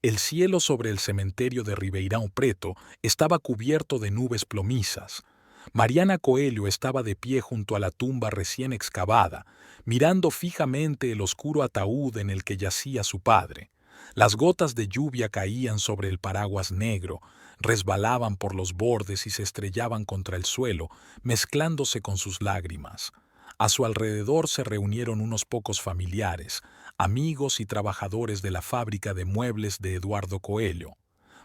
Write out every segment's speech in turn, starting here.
El cielo sobre el cementerio de Ribeirão Preto estaba cubierto de nubes plomizas. Mariana Coelho estaba de pie junto a la tumba recién excavada, mirando fijamente el oscuro ataúd en el que yacía su padre. Las gotas de lluvia caían sobre el paraguas negro, resbalaban por los bordes y se estrellaban contra el suelo, mezclándose con sus lágrimas. A su alrededor se reunieron unos pocos familiares, amigos y trabajadores de la fábrica de muebles de Eduardo Coelho.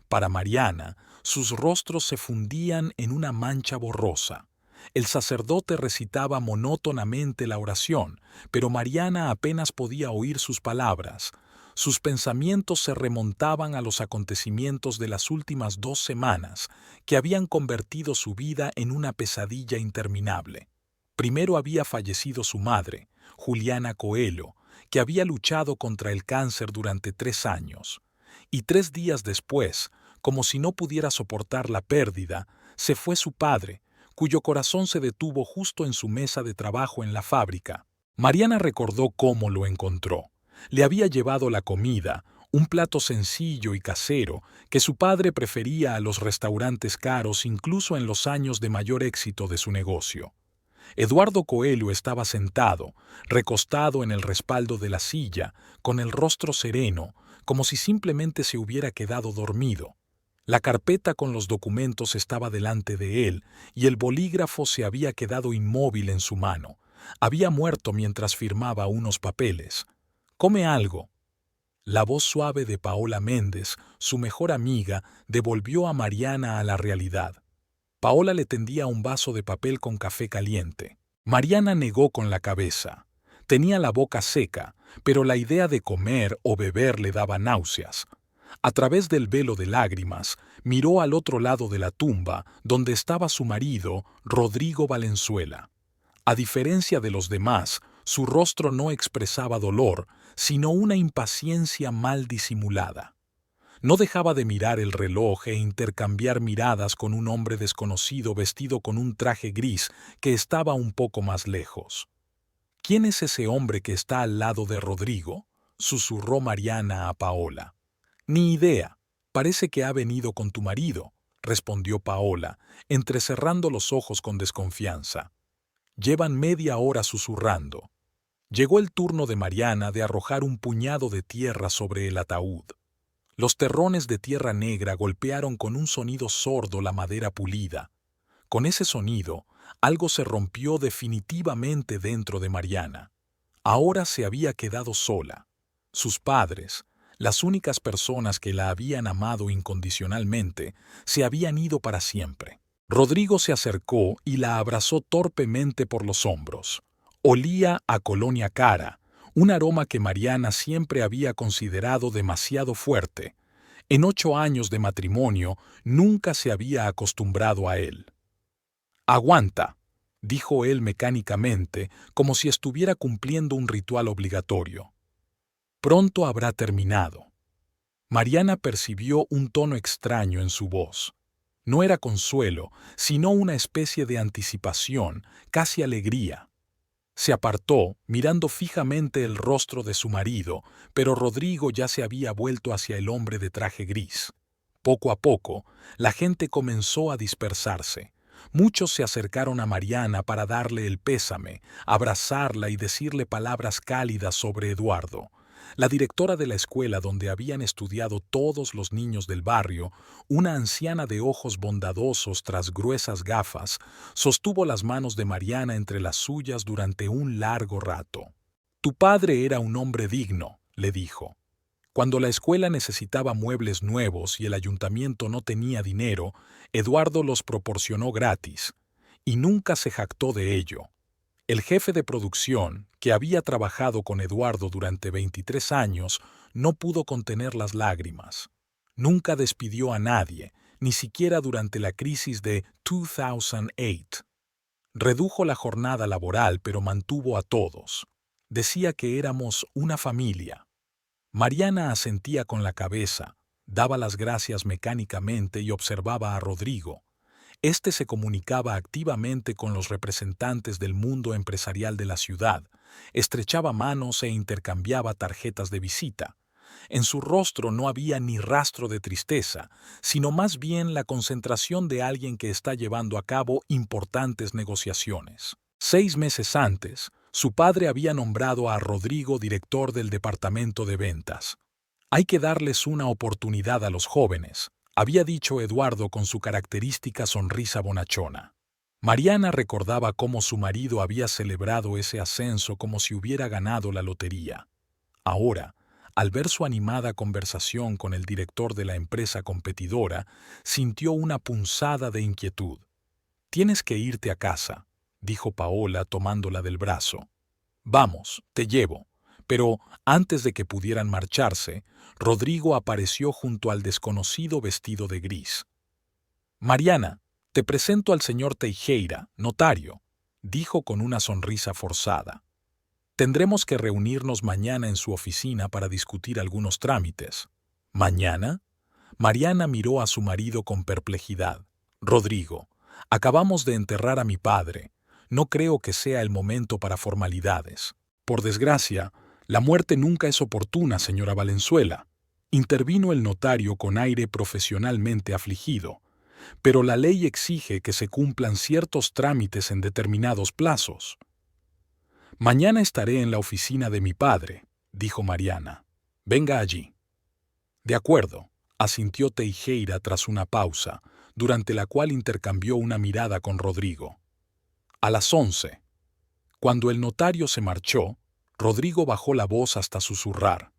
Para Mariana, sus rostros se fundían en una mancha borrosa. El sacerdote recitaba monótonamente la oración, pero Mariana apenas podía oír sus palabras. Sus pensamientos se remontaban a los acontecimientos de las últimas 2 semanas, que habían convertido su vida en una pesadilla interminable. Primero había fallecido su madre, Juliana Coelho, que había luchado contra el cáncer durante 3 años. Y 3 días después, como si no pudiera soportar la pérdida, se fue su padre, cuyo corazón se detuvo justo en su mesa de trabajo en la fábrica. Mariana recordó cómo lo encontró. Le había llevado la comida, un plato sencillo y casero que su padre prefería a los restaurantes caros incluso en los años de mayor éxito de su negocio. Eduardo Coelho estaba sentado, recostado en el respaldo de la silla, con el rostro sereno, como si simplemente se hubiera quedado dormido. La carpeta con los documentos estaba delante de él y el bolígrafo se había quedado inmóvil en su mano. Había muerto mientras firmaba unos papeles. «Come algo». La voz suave de Paola Méndez, su mejor amiga, devolvió a Mariana a la realidad. Paola le tendía un vaso de papel con café caliente. Mariana negó con la cabeza. Tenía la boca seca, pero la idea de comer o beber le daba náuseas. A través del velo de lágrimas, miró al otro lado de la tumba, donde estaba su marido, Rodrigo Valenzuela. A diferencia de los demás, su rostro no expresaba dolor, sino una impaciencia mal disimulada. No dejaba de mirar el reloj e intercambiar miradas con un hombre desconocido vestido con un traje gris que estaba un poco más lejos. «¿Quién es ese hombre que está al lado de Rodrigo?», susurró Mariana a Paola. «Ni idea. Parece que ha venido con tu marido», respondió Paola, entrecerrando los ojos con desconfianza. «Llevan media hora susurrando». Llegó el turno de Mariana de arrojar un puñado de tierra sobre el ataúd. Los terrones de tierra negra golpearon con un sonido sordo la madera pulida. Con ese sonido, algo se rompió definitivamente dentro de Mariana. Ahora se había quedado sola. Sus padres, las únicas personas que la habían amado incondicionalmente, se habían ido para siempre. Rodrigo se acercó y la abrazó torpemente por los hombros. Olía a colonia cara, un aroma que Mariana siempre había considerado demasiado fuerte. En 8 años de matrimonio nunca se había acostumbrado a él. «Aguanta», dijo él mecánicamente, como si estuviera cumpliendo un ritual obligatorio. «Pronto habrá terminado». Mariana percibió un tono extraño en su voz. No era consuelo, sino una especie de anticipación, casi alegría. Se apartó, mirando fijamente el rostro de su marido, pero Rodrigo ya se había vuelto hacia el hombre de traje gris. Poco a poco, la gente comenzó a dispersarse. Muchos se acercaron a Mariana para darle el pésame, abrazarla y decirle palabras cálidas sobre Eduardo. La directora de la escuela donde habían estudiado todos los niños del barrio, una anciana de ojos bondadosos tras gruesas gafas, sostuvo las manos de Mariana entre las suyas durante un largo rato. «Tu padre era un hombre digno», le dijo. Cuando la escuela necesitaba muebles nuevos y el ayuntamiento no tenía dinero, Eduardo los proporcionó gratis, y nunca se jactó de ello. El jefe de producción, que había trabajado con Eduardo durante 23 años, no pudo contener las lágrimas. Nunca despidió a nadie, ni siquiera durante la crisis de 2008. Redujo la jornada laboral, pero mantuvo a todos. Decía que éramos una familia. Mariana asentía con la cabeza, daba las gracias mecánicamente y observaba a Rodrigo. Este se comunicaba activamente con los representantes del mundo empresarial de la ciudad, estrechaba manos e intercambiaba tarjetas de visita. En su rostro no había ni rastro de tristeza, sino más bien la concentración de alguien que está llevando a cabo importantes negociaciones. 6 meses antes, su padre había nombrado a Rodrigo director del departamento de ventas. Hay que darles una oportunidad a los jóvenes, había dicho Eduardo con su característica sonrisa bonachona. Mariana recordaba cómo su marido había celebrado ese ascenso como si hubiera ganado la lotería. Ahora, al ver su animada conversación con el director de la empresa competidora, sintió una punzada de inquietud. «Tienes que irte a casa», dijo Paola tomándola del brazo. «Vamos, te llevo». Pero, antes de que pudieran marcharse, Rodrigo apareció junto al desconocido vestido de gris. «Mariana, te presento al señor Teijeira, notario», dijo con una sonrisa forzada. «Tendremos que reunirnos mañana en su oficina para discutir algunos trámites». «¿Mañana?». Mariana miró a su marido con perplejidad. «Rodrigo, acabamos de enterrar a mi padre. No creo que sea el momento para formalidades». «Por desgracia, la muerte nunca es oportuna, señora Valenzuela», intervino el notario con aire profesionalmente afligido. «Pero la ley exige que se cumplan ciertos trámites en determinados plazos». «Mañana estaré en la oficina de mi padre», dijo Mariana. «Venga allí». «De acuerdo», asintió Teijeira tras una pausa, durante la cual intercambió una mirada con Rodrigo. «A las 11». Cuando el notario se marchó, Rodrigo bajó la voz hasta susurrar.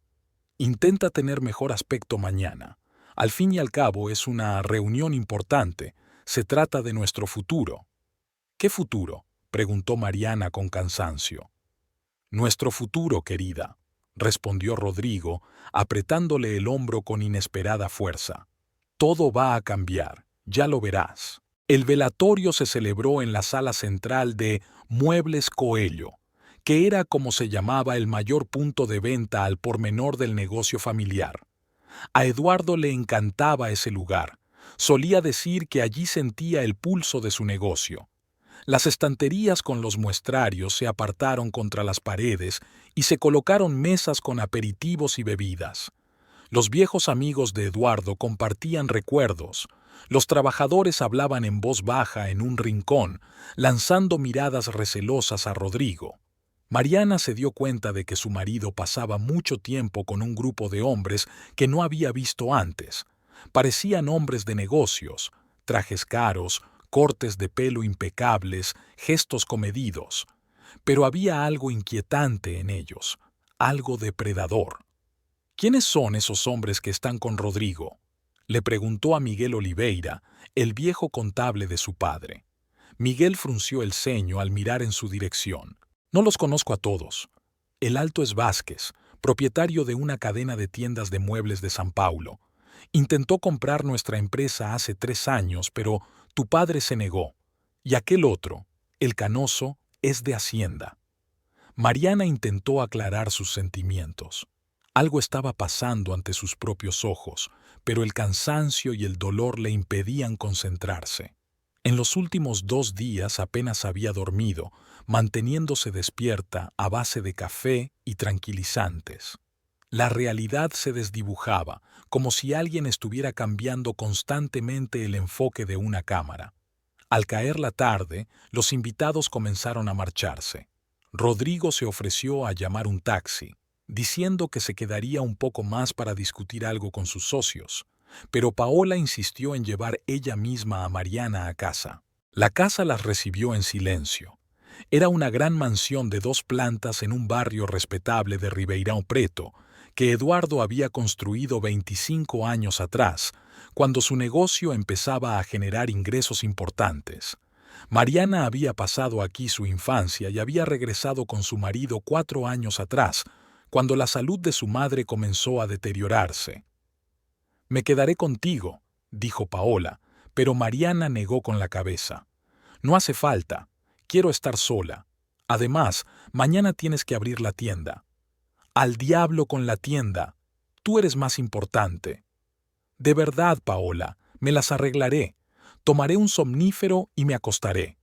«Intenta tener mejor aspecto mañana. Al fin y al cabo es una reunión importante. Se trata de nuestro futuro». «¿Qué futuro?», preguntó Mariana con cansancio. «Nuestro futuro, querida», respondió Rodrigo, apretándole el hombro con inesperada fuerza. «Todo va a cambiar, ya lo verás». El velatorio se celebró en la sala central de Muebles Coello, que era como se llamaba el mayor punto de venta al por menor del negocio familiar. A Eduardo le encantaba ese lugar. Solía decir que allí sentía el pulso de su negocio. Las estanterías con los muestrarios se apartaron contra las paredes y se colocaron mesas con aperitivos y bebidas. Los viejos amigos de Eduardo compartían recuerdos. Los trabajadores hablaban en voz baja en un rincón, lanzando miradas recelosas a Rodrigo. Mariana se dio cuenta de que su marido pasaba mucho tiempo con un grupo de hombres que no había visto antes. Parecían hombres de negocios, trajes caros, cortes de pelo impecables, gestos comedidos. Pero había algo inquietante en ellos, algo depredador. «¿Quiénes son esos hombres que están con Rodrigo?», le preguntó a Miguel Oliveira, el viejo contable de su padre. Miguel frunció el ceño al mirar en su dirección. «No los conozco a todos. El alto es Vázquez, propietario de una cadena de tiendas de muebles de San Paulo. Intentó comprar nuestra empresa hace 3 años, pero tu padre se negó. Y aquel otro, el canoso, es de Hacienda». Mariana intentó aclarar sus sentimientos. Algo estaba pasando ante sus propios ojos, pero el cansancio y el dolor le impedían concentrarse. En los últimos 2 días apenas había dormido, manteniéndose despierta a base de café y tranquilizantes. La realidad se desdibujaba, como si alguien estuviera cambiando constantemente el enfoque de una cámara. Al caer la tarde, los invitados comenzaron a marcharse. Rodrigo se ofreció a llamar un taxi, diciendo que se quedaría un poco más para discutir algo con sus socios, pero Paola insistió en llevar ella misma a Mariana a casa. La casa las recibió en silencio. Era una gran mansión de 2 plantas en un barrio respetable de Ribeirão Preto, que Eduardo había construido 25 años atrás, cuando su negocio empezaba a generar ingresos importantes. Mariana había pasado aquí su infancia y había regresado con su marido 4 años atrás, cuando la salud de su madre comenzó a deteriorarse. «Me quedaré contigo», dijo Paola, pero Mariana negó con la cabeza. «No hace falta. Quiero estar sola. Además, mañana tienes que abrir la tienda». «Al diablo con la tienda. Tú eres más importante». «De verdad, Paola, me las arreglaré. Tomaré un somnífero y me acostaré».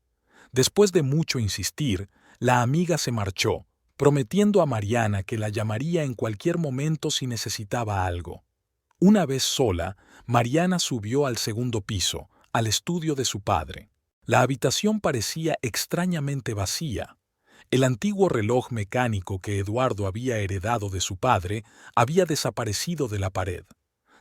Después de mucho insistir, la amiga se marchó, prometiendo a Mariana que la llamaría en cualquier momento si necesitaba algo. Una vez sola, Mariana subió al segundo piso, al estudio de su padre. La habitación parecía extrañamente vacía. El antiguo reloj mecánico que Eduardo había heredado de su padre había desaparecido de la pared.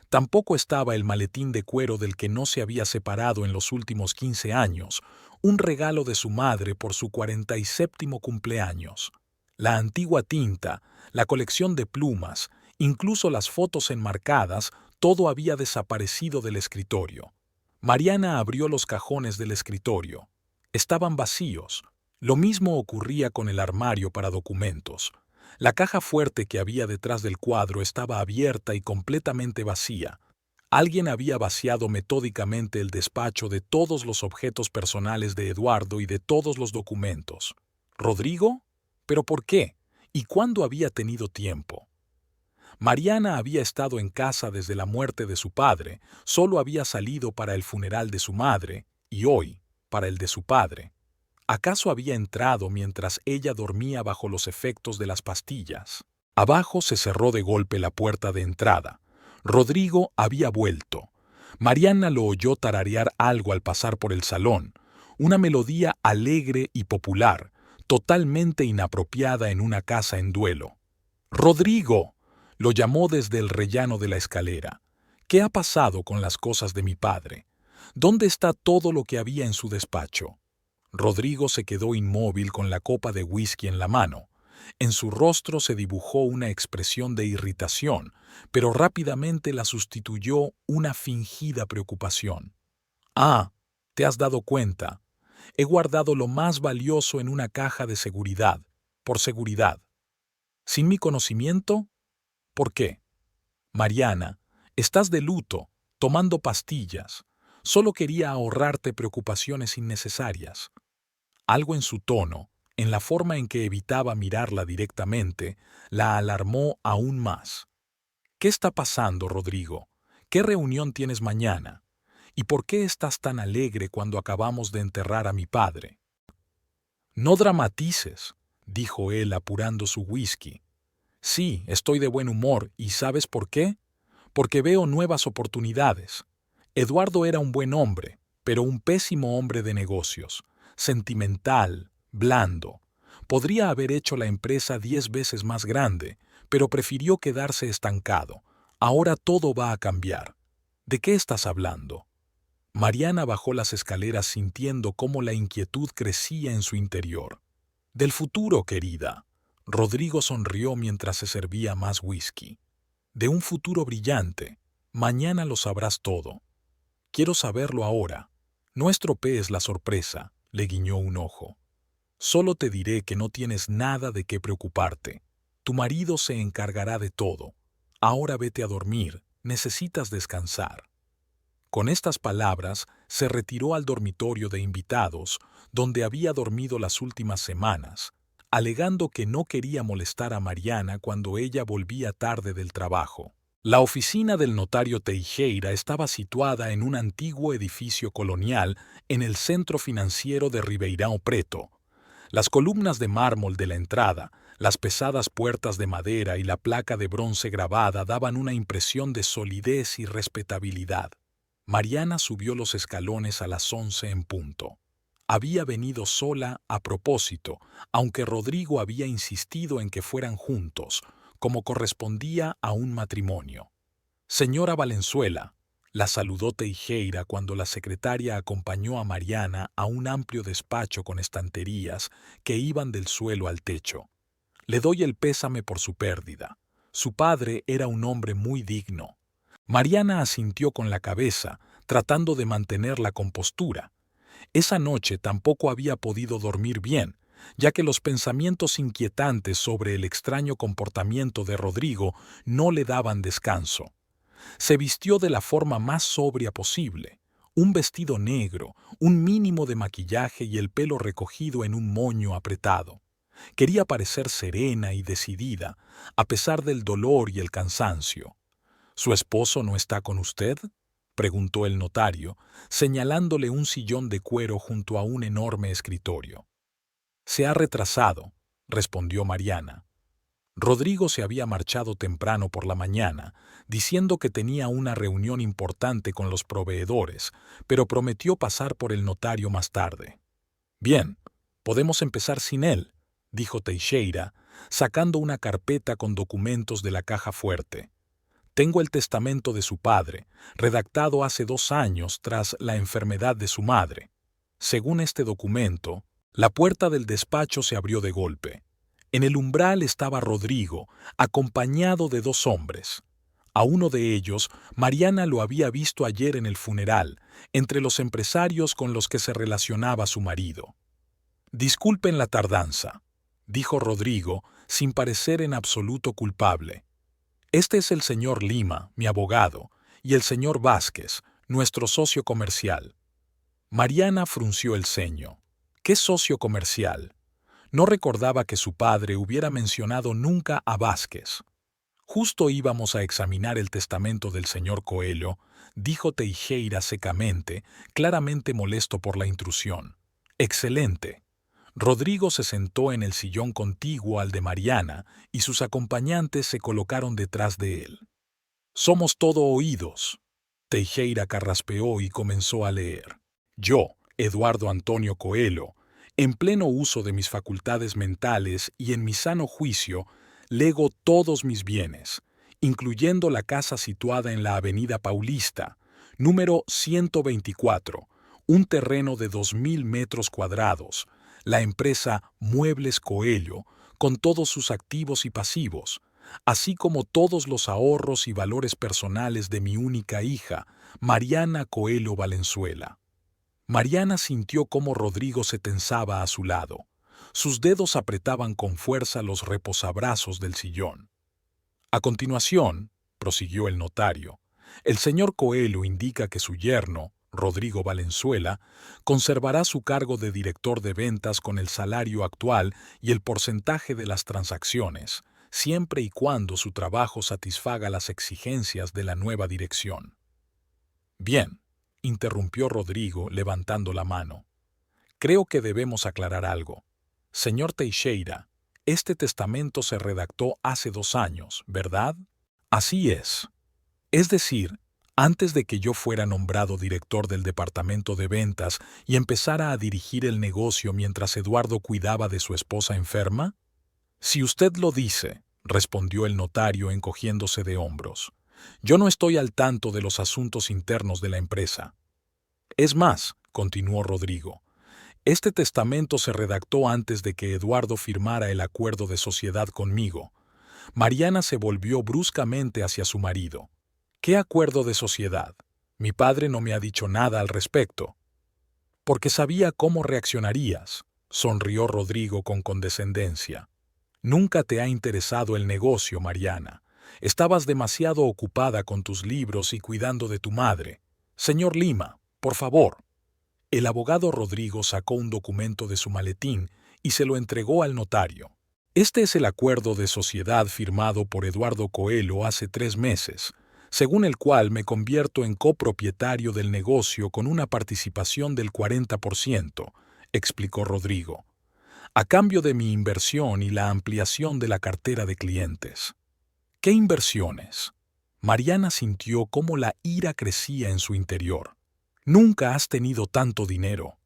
Tampoco estaba el maletín de cuero del que no se había separado en los últimos 15 años, un regalo de su madre por su 47º cumpleaños. La antigua tinta, la colección de plumas, incluso las fotos enmarcadas, todo había desaparecido del escritorio. Mariana abrió los cajones del escritorio. Estaban vacíos. Lo mismo ocurría con el armario para documentos. La caja fuerte que había detrás del cuadro estaba abierta y completamente vacía. Alguien había vaciado metódicamente el despacho de todos los objetos personales de Eduardo y de todos los documentos. ¿Rodrigo? ¿Pero por qué? ¿Y cuándo había tenido tiempo? Mariana había estado en casa desde la muerte de su padre, solo había salido para el funeral de su madre, y hoy, para el de su padre. ¿Acaso había entrado mientras ella dormía bajo los efectos de las pastillas? Abajo se cerró de golpe la puerta de entrada. Rodrigo había vuelto. Mariana lo oyó tararear algo al pasar por el salón, una melodía alegre y popular, totalmente inapropiada en una casa en duelo. ¡Rodrigo!, lo llamó desde el rellano de la escalera. ¿Qué ha pasado con las cosas de mi padre? ¿Dónde está todo lo que había en su despacho? Rodrigo se quedó inmóvil con la copa de whisky en la mano. En su rostro se dibujó una expresión de irritación, pero rápidamente la sustituyó una fingida preocupación. «Ah, ¿te has dado cuenta? He guardado lo más valioso en una caja de seguridad, por seguridad. ¿Sin mi conocimiento? ¿Por qué? Mariana, estás de luto, tomando pastillas. Solo quería ahorrarte preocupaciones innecesarias». Algo en su tono, en la forma en que evitaba mirarla directamente, la alarmó aún más. «¿Qué está pasando, Rodrigo? ¿Qué reunión tienes mañana? ¿Y por qué estás tan alegre cuando acabamos de enterrar a mi padre?» «No dramatices», dijo él apurando su whisky. «Sí, estoy de buen humor, ¿y sabes por qué? Porque veo nuevas oportunidades. Eduardo era un buen hombre, pero un pésimo hombre de negocios, sentimental, blando. Podría haber hecho la empresa 10 veces más grande, pero prefirió quedarse estancado. Ahora todo va a cambiar. ¿De qué estás hablando?» Mariana bajó las escaleras sintiendo cómo la inquietud crecía en su interior. «Del futuro, querida». Rodrigo sonrió mientras se servía más whisky. «De un futuro brillante. Mañana lo sabrás todo. Quiero saberlo ahora. No estropees la sorpresa», le guiñó un ojo. «Solo te diré que no tienes nada de qué preocuparte. Tu marido se encargará de todo. Ahora vete a dormir, necesitas descansar». Con estas palabras se retiró al dormitorio de invitados, donde había dormido las últimas semanas, alegando que no quería molestar a Mariana cuando ella volvía tarde del trabajo. La oficina del notario Teijeira estaba situada en un antiguo edificio colonial en el centro financiero de Ribeirão Preto. Las columnas de mármol de la entrada, las pesadas puertas de madera y la placa de bronce grabada daban una impresión de solidez y respetabilidad. Mariana subió los escalones a las 11 en punto. Había venido sola a propósito, aunque Rodrigo había insistido en que fueran juntos, como correspondía a un matrimonio. «Señora Valenzuela», la saludó Teijeira cuando la secretaria acompañó a Mariana a un amplio despacho con estanterías que iban del suelo al techo. «Le doy el pésame por su pérdida. Su padre era un hombre muy digno». Mariana asintió con la cabeza, tratando de mantener la compostura. Esa noche tampoco había podido dormir bien, ya que los pensamientos inquietantes sobre el extraño comportamiento de Rodrigo no le daban descanso. Se vistió de la forma más sobria posible, un vestido negro, un mínimo de maquillaje y el pelo recogido en un moño apretado. Quería parecer serena y decidida, a pesar del dolor y el cansancio. «¿Su esposo no está con usted?», preguntó el notario, señalándole un sillón de cuero junto a un enorme escritorio. «Se ha retrasado», respondió Mariana. Rodrigo se había marchado temprano por la mañana, diciendo que tenía una reunión importante con los proveedores, pero prometió pasar por el notario más tarde. Bien, podemos empezar sin él, dijo Teixeira, sacando una carpeta con documentos de la caja fuerte. Tengo el testamento de su padre, redactado hace 2 años tras la enfermedad de su madre. Según este documento, la puerta del despacho se abrió de golpe. En el umbral estaba Rodrigo, acompañado de 2 hombres. A uno de ellos, Mariana lo había visto ayer en el funeral, entre los empresarios con los que se relacionaba su marido. «Disculpen la tardanza», dijo Rodrigo, sin parecer en absoluto culpable. «Este es el señor Lima, mi abogado, y el señor Vázquez, nuestro socio comercial». Mariana frunció el ceño. ¿Qué socio comercial? No recordaba que su padre hubiera mencionado nunca a Vázquez. Justo íbamos a examinar el testamento del señor Coelho, dijo Teixeira secamente, claramente molesto por la intrusión. Excelente. Rodrigo se sentó en el sillón contiguo al de Mariana y sus acompañantes se colocaron detrás de él. Somos todo oídos. Teixeira carraspeó y comenzó a leer. Yo, Eduardo Antonio Coelho, en pleno uso de mis facultades mentales y en mi sano juicio, lego todos mis bienes, incluyendo la casa situada en la Avenida Paulista, número 124, un terreno de 2.000 metros cuadrados, la empresa Muebles Coelho, con todos sus activos y pasivos, así como todos los ahorros y valores personales de mi única hija, Mariana Coelho Valenzuela. Mariana sintió cómo Rodrigo se tensaba a su lado. Sus dedos apretaban con fuerza los reposabrazos del sillón. A continuación, prosiguió el notario, el señor Coelho indica que su yerno, Rodrigo Valenzuela, conservará su cargo de director de ventas con el salario actual y el porcentaje de las transacciones, siempre y cuando su trabajo satisfaga las exigencias de la nueva dirección. Bien, interrumpió Rodrigo levantando la mano. Creo que debemos aclarar algo. Señor Teixeira, este testamento se redactó hace 2 años, ¿verdad? Así es. Es decir, antes de que yo fuera nombrado director del departamento de ventas y empezara a dirigir el negocio mientras Eduardo cuidaba de su esposa enferma. Si usted lo dice, respondió el notario encogiéndose de hombros. Yo no estoy al tanto de los asuntos internos de la empresa. Es más, continuó Rodrigo, este testamento se redactó antes de que Eduardo firmara el acuerdo de sociedad conmigo. Mariana se volvió bruscamente hacia su marido. ¿Qué acuerdo de sociedad? Mi padre no me ha dicho nada al respecto. Porque sabía cómo reaccionarías, sonrió Rodrigo con condescendencia. Nunca te ha interesado el negocio, Mariana. Estabas demasiado ocupada con tus libros y cuidando de tu madre. Señor Lima, por favor. El abogado Rodrigo sacó un documento de su maletín y se lo entregó al notario. Este es el acuerdo de sociedad firmado por Eduardo Coelho hace 3 meses, según el cual me convierto en copropietario del negocio con una participación del 40%, explicó Rodrigo, a cambio de mi inversión y la ampliación de la cartera de clientes. ¿Qué inversiones? Mariana sintió cómo la ira crecía en su interior. Nunca has tenido tanto dinero.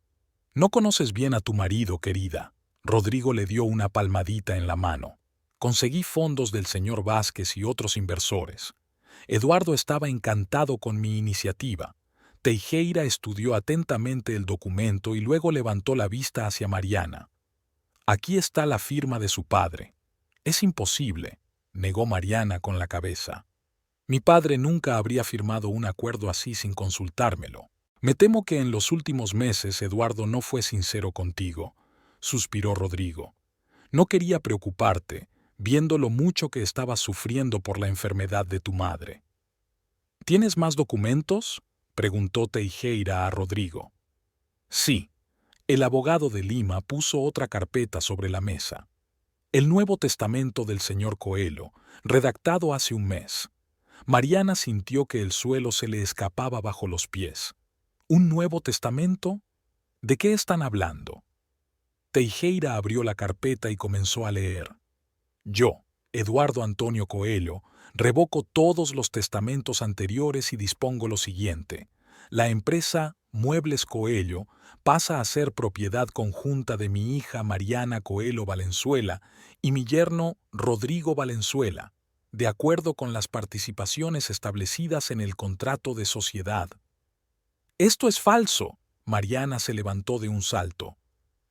No conoces bien a tu marido, querida. Rodrigo le dio una palmadita en la mano. Conseguí fondos del señor Vázquez y otros inversores. Eduardo estaba encantado con mi iniciativa. Teixeira estudió atentamente el documento y luego levantó la vista hacia Mariana. Aquí está la firma de su padre. Es imposible, negó Mariana con la cabeza. Mi padre nunca habría firmado un acuerdo así sin consultármelo. Me temo que en los últimos meses Eduardo no fue sincero contigo, suspiró Rodrigo. No quería preocuparte, viendo lo mucho que estabas sufriendo por la enfermedad de tu madre. ¿Tienes más documentos?, preguntó Teixeira a Rodrigo. Sí. El abogado de Lima puso otra carpeta sobre la mesa. El Nuevo Testamento del señor Coelho, redactado hace un mes. Mariana sintió que el suelo se le escapaba bajo los pies. ¿Un Nuevo Testamento? ¿De qué están hablando? Teixeira abrió la carpeta y comenzó a leer. Yo, Eduardo Antonio Coelho, revoco todos los testamentos anteriores y dispongo lo siguiente. La empresa Muebles Coelho pasa a ser propiedad conjunta de mi hija Mariana Coelho Valenzuela y mi yerno Rodrigo Valenzuela, de acuerdo con las participaciones establecidas en el contrato de sociedad. Esto es falso. Mariana se levantó de un salto.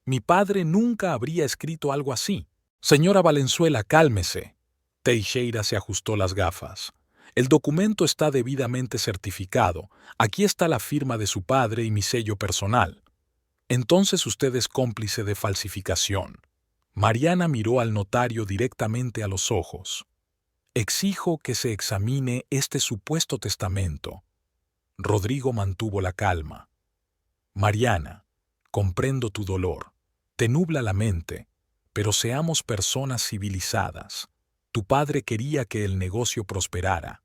Mi padre nunca habría escrito algo así. Señora Valenzuela, cálmese. Teixeira se ajustó las gafas. El documento está debidamente certificado. Aquí está la firma de su padre y mi sello personal. Entonces usted es cómplice de falsificación. Mariana miró al notario directamente a los ojos. Exijo que se examine este supuesto testamento. Rodrigo mantuvo la calma. Mariana, comprendo tu dolor. Te nubla la mente, pero seamos personas civilizadas. Tu padre quería que el negocio prosperara.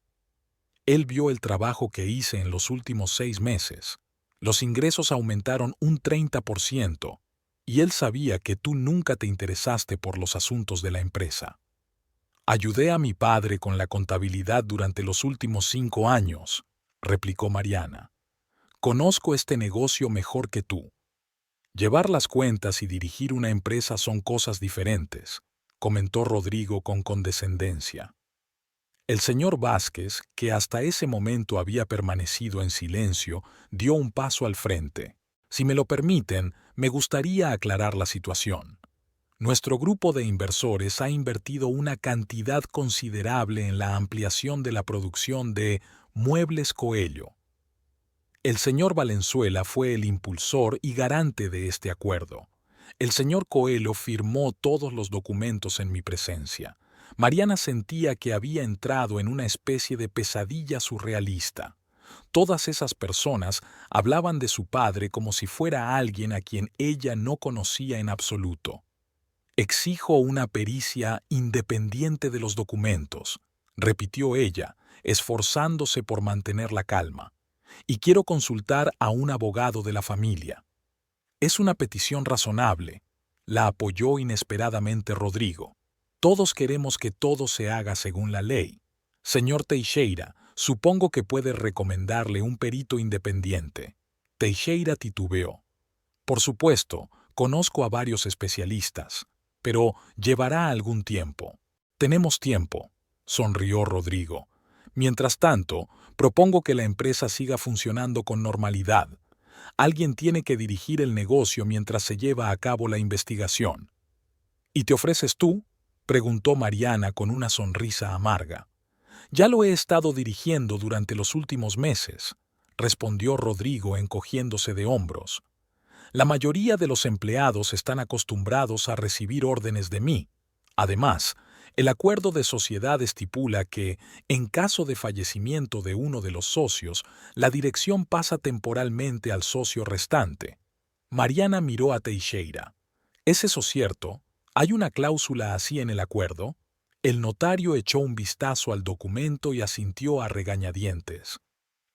Él vio el trabajo que hice en los últimos 6 meses. Los ingresos aumentaron un 30%, y él sabía que tú nunca te interesaste por los asuntos de la empresa. Ayudé a mi padre con la contabilidad durante los últimos 5 años, replicó Mariana. Conozco este negocio mejor que tú. Llevar las cuentas y dirigir una empresa son cosas diferentes, comentó Rodrigo con condescendencia. El señor Vázquez, que hasta ese momento había permanecido en silencio, dio un paso al frente. Si me lo permiten, me gustaría aclarar la situación. Nuestro grupo de inversores ha invertido una cantidad considerable en la ampliación de la producción de Muebles Coelho. El señor Valenzuela fue el impulsor y garante de este acuerdo. El señor Coelho firmó todos los documentos en mi presencia. Mariana sentía que había entrado en una especie de pesadilla surrealista. Todas esas personas hablaban de su padre como si fuera alguien a quien ella no conocía en absoluto. Exijo una pericia independiente de los documentos, repitió ella, esforzándose por mantener la calma. Y quiero consultar a un abogado de la familia. Es una petición razonable, la apoyó inesperadamente Rodrigo. Todos queremos que todo se haga según la ley. Señor Teixeira, supongo que puede recomendarle un perito independiente. Teixeira titubeó. Por supuesto, conozco a varios especialistas, pero llevará algún tiempo. Tenemos tiempo, sonrió Rodrigo. Mientras tanto, propongo que la empresa siga funcionando con normalidad. Alguien tiene que dirigir el negocio mientras se lleva a cabo la investigación. ¿Y te ofreces tú?, preguntó Mariana con una sonrisa amarga. Ya lo he estado dirigiendo durante los últimos meses, respondió Rodrigo encogiéndose de hombros. La mayoría de los empleados están acostumbrados a recibir órdenes de mí. Además, el acuerdo de sociedad estipula que, en caso de fallecimiento de uno de los socios, la dirección pasa temporalmente al socio restante. Mariana miró a Teixeira. ¿Es eso cierto? ¿Hay una cláusula así en el acuerdo? El notario echó un vistazo al documento y asintió a regañadientes.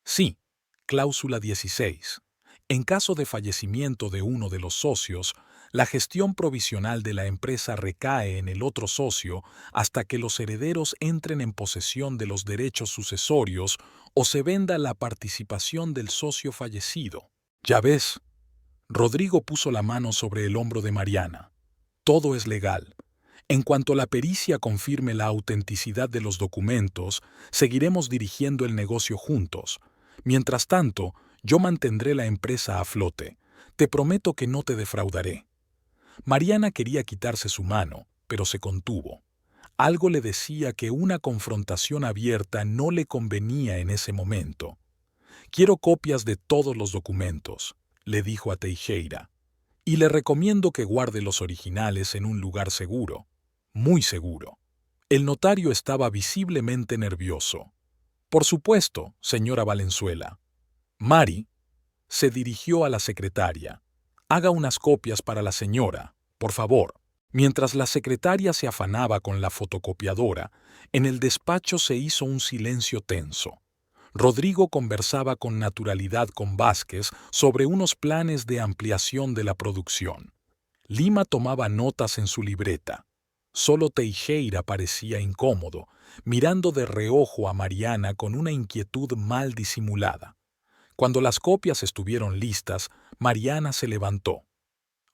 Sí, cláusula 16. En caso de fallecimiento de uno de los socios, la gestión provisional de la empresa recae en el otro socio hasta que los herederos entren en posesión de los derechos sucesorios o se venda la participación del socio fallecido. Ya ves. Rodrigo puso la mano sobre el hombro de Mariana. Todo es legal. En cuanto la pericia confirme la autenticidad de los documentos, seguiremos dirigiendo el negocio juntos. Mientras tanto, yo mantendré la empresa a flote. Te prometo que no te defraudaré. Mariana quería quitarse su mano, pero se contuvo. Algo le decía que una confrontación abierta no le convenía en ese momento. Quiero copias de todos los documentos, le dijo a Teixeira, y le recomiendo que guarde los originales en un lugar seguro, muy seguro. El notario estaba visiblemente nervioso. Por supuesto, señora Valenzuela. Mari se dirigió a la secretaria. Haga unas copias para la señora, por favor. Mientras la secretaria se afanaba con la fotocopiadora, en el despacho se hizo un silencio tenso. Rodrigo conversaba con naturalidad con Vázquez sobre unos planes de ampliación de la producción. Lima tomaba notas en su libreta. Solo Teixeira parecía incómodo, mirando de reojo a Mariana con una inquietud mal disimulada. Cuando las copias estuvieron listas, Mariana se levantó.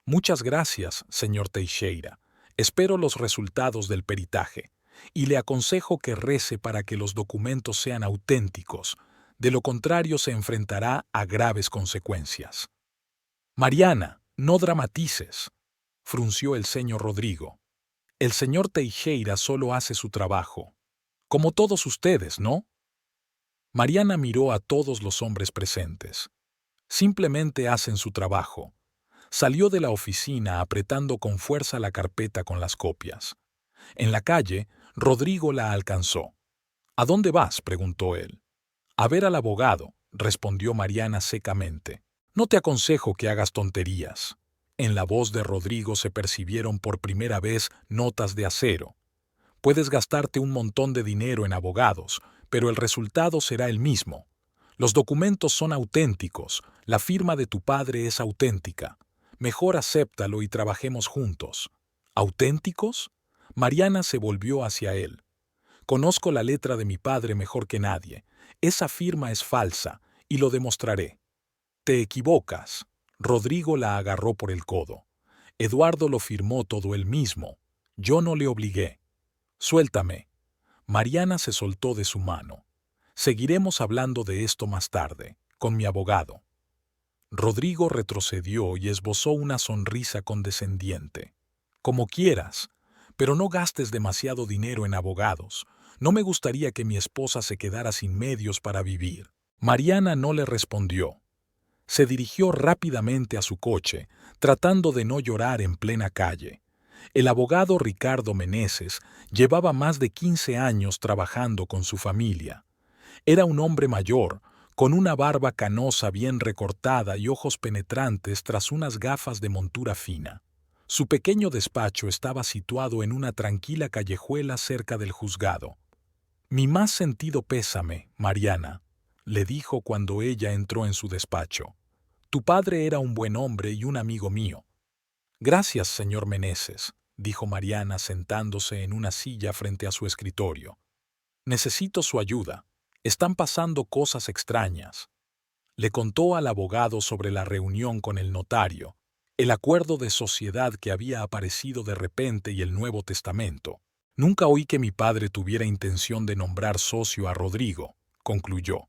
Muchas gracias, señor Teixeira. Espero los resultados del peritaje, y le aconsejo que rece para que los documentos sean auténticos. De lo contrario se enfrentará a graves consecuencias. Mariana, no dramatices, frunció el ceño Rodrigo. El señor Teixeira solo hace su trabajo. Como todos ustedes, ¿no? Mariana miró a todos los hombres presentes. Simplemente hacen su trabajo. Salió de la oficina apretando con fuerza la carpeta con las copias. En la calle, Rodrigo la alcanzó. ¿A dónde vas?, preguntó él. A ver al abogado, respondió Mariana secamente. No te aconsejo que hagas tonterías. En la voz de Rodrigo se percibieron por primera vez notas de acero. Puedes gastarte un montón de dinero en abogados, pero el resultado será el mismo. Los documentos son auténticos, la firma de tu padre es auténtica. Mejor acéptalo y trabajemos juntos. ¿Auténticos? Mariana se volvió hacia él. Conozco la letra de mi padre mejor que nadie. Esa firma es falsa, y lo demostraré. Te equivocas. Rodrigo la agarró por el codo. Eduardo lo firmó todo él mismo. Yo no le obligué. Suéltame. Mariana se soltó de su mano. Seguiremos hablando de esto más tarde, con mi abogado. Rodrigo retrocedió y esbozó una sonrisa condescendiente. Como quieras, pero no gastes demasiado dinero en abogados. No me gustaría que mi esposa se quedara sin medios para vivir. Mariana no le respondió. Se dirigió rápidamente a su coche, tratando de no llorar en plena calle. El abogado Ricardo Meneses llevaba más de 15 años trabajando con su familia. Era un hombre mayor, con una barba canosa bien recortada y ojos penetrantes tras unas gafas de montura fina. Su pequeño despacho estaba situado en una tranquila callejuela cerca del juzgado. Mi más sentido pésame, Mariana, le dijo cuando ella entró en su despacho. Tu padre era un buen hombre y un amigo mío. Gracias, señor Meneses, dijo Mariana sentándose en una silla frente a su escritorio. Necesito su ayuda. Están pasando cosas extrañas. Le contó al abogado sobre la reunión con el notario, el acuerdo de sociedad que había aparecido de repente y el Nuevo Testamento. Nunca oí que mi padre tuviera intención de nombrar socio a Rodrigo, concluyó,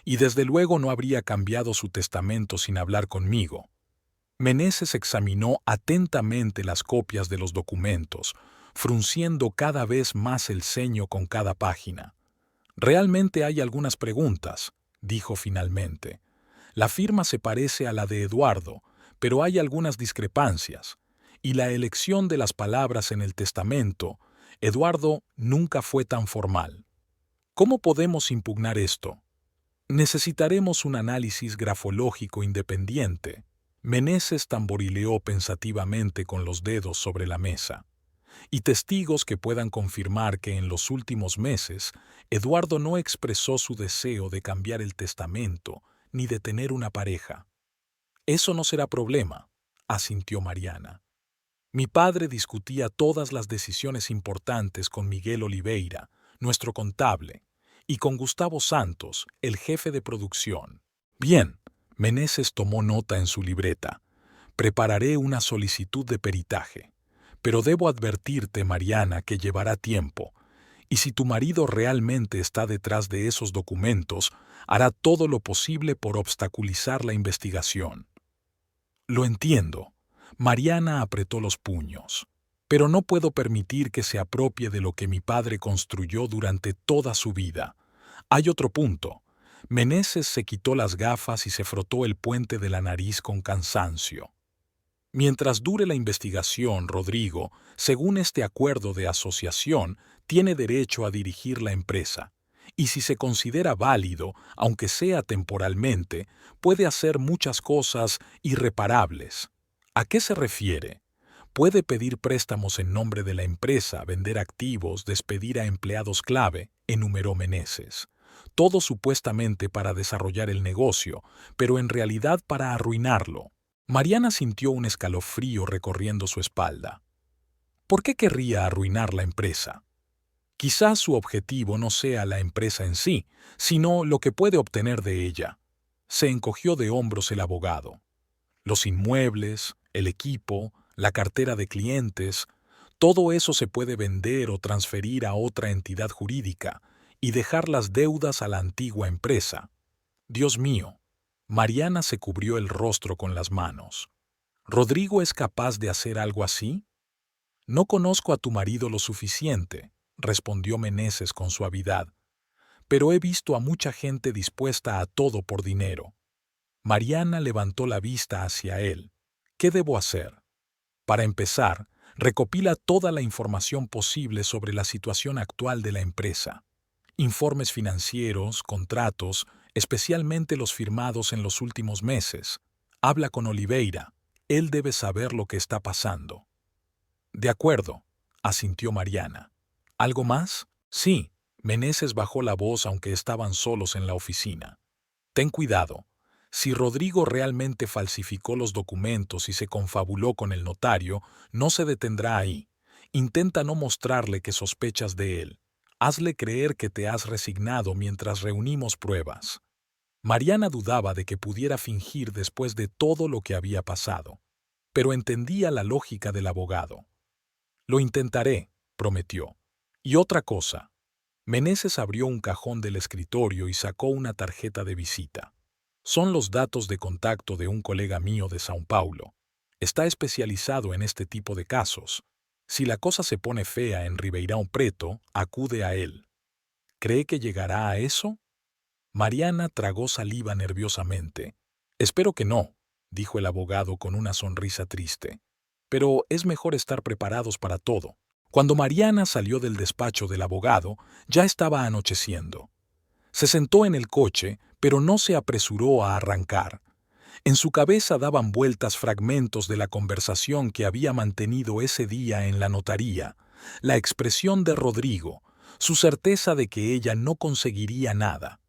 y desde luego no habría cambiado su testamento sin hablar conmigo. Meneses examinó atentamente las copias de los documentos, frunciendo cada vez más el ceño con cada página. Realmente hay algunas preguntas, dijo finalmente. La firma se parece a la de Eduardo, pero hay algunas discrepancias. Y la elección de las palabras en el testamento, Eduardo nunca fue tan formal. ¿Cómo podemos impugnar esto? Necesitaremos un análisis grafológico independiente. Meneses tamborileó pensativamente con los dedos sobre la mesa. Y testigos que puedan confirmar que en los últimos meses Eduardo no expresó su deseo de cambiar el testamento ni de tener una pareja. Eso no será problema, asintió Mariana. Mi padre discutía todas las decisiones importantes con Miguel Oliveira, nuestro contable, y con Gustavo Santos, el jefe de producción. Bien, Meneses tomó nota en su libreta. Prepararé una solicitud de peritaje. Pero debo advertirte, Mariana, que llevará tiempo. Y si tu marido realmente está detrás de esos documentos, hará todo lo posible por obstaculizar la investigación. Lo entiendo. Mariana apretó los puños. Pero no puedo permitir que se apropie de lo que mi padre construyó durante toda su vida. Hay otro punto. Meneses se quitó las gafas y se frotó el puente de la nariz con cansancio. Mientras dure la investigación, Rodrigo, según este acuerdo de asociación, tiene derecho a dirigir la empresa. Y si se considera válido, aunque sea temporalmente, puede hacer muchas cosas irreparables. ¿A qué se refiere? Puede pedir préstamos en nombre de la empresa, vender activos, despedir a empleados clave, enumeró Meneses. Todo supuestamente para desarrollar el negocio, pero en realidad para arruinarlo. Mariana sintió un escalofrío recorriendo su espalda. ¿Por qué querría arruinar la empresa? Quizás su objetivo no sea la empresa en sí, sino lo que puede obtener de ella. Se encogió de hombros el abogado. Los inmuebles, el equipo, la cartera de clientes, todo eso se puede vender o transferir a otra entidad jurídica y dejar las deudas a la antigua empresa. Dios mío. Mariana se cubrió el rostro con las manos. ¿Rodrigo es capaz de hacer algo así? No conozco a tu marido lo suficiente, respondió Meneses con suavidad, pero he visto a mucha gente dispuesta a todo por dinero. Mariana levantó la vista hacia él. ¿Qué debo hacer? Para empezar, recopila toda la información posible sobre la situación actual de la empresa. Informes financieros, contratos, especialmente los firmados en los últimos meses. Habla con Oliveira. Él debe saber lo que está pasando. De acuerdo, asintió Mariana. ¿Algo más? Sí. Meneses bajó la voz aunque estaban solos en la oficina. Ten cuidado. Si Rodrigo realmente falsificó los documentos y se confabuló con el notario, no se detendrá ahí. Intenta no mostrarle que sospechas de él. Hazle creer que te has resignado mientras reunimos pruebas. Mariana dudaba de que pudiera fingir después de todo lo que había pasado, pero entendía la lógica del abogado. Lo intentaré, prometió. Y otra cosa. Meneses abrió un cajón del escritorio y sacó una tarjeta de visita. Son los datos de contacto de un colega mío de São Paulo. Está especializado en este tipo de casos. Si la cosa se pone fea en Ribeirão Preto, acude a él. ¿Cree que llegará a eso? Mariana tragó saliva nerviosamente. Espero que no, dijo el abogado con una sonrisa triste. Pero es mejor estar preparados para todo. Cuando Mariana salió del despacho del abogado, ya estaba anocheciendo. Se sentó en el coche, pero no se apresuró a arrancar. En su cabeza daban vueltas fragmentos de la conversación que había mantenido ese día en la notaría, la expresión de Rodrigo, su certeza de que ella no conseguiría nada.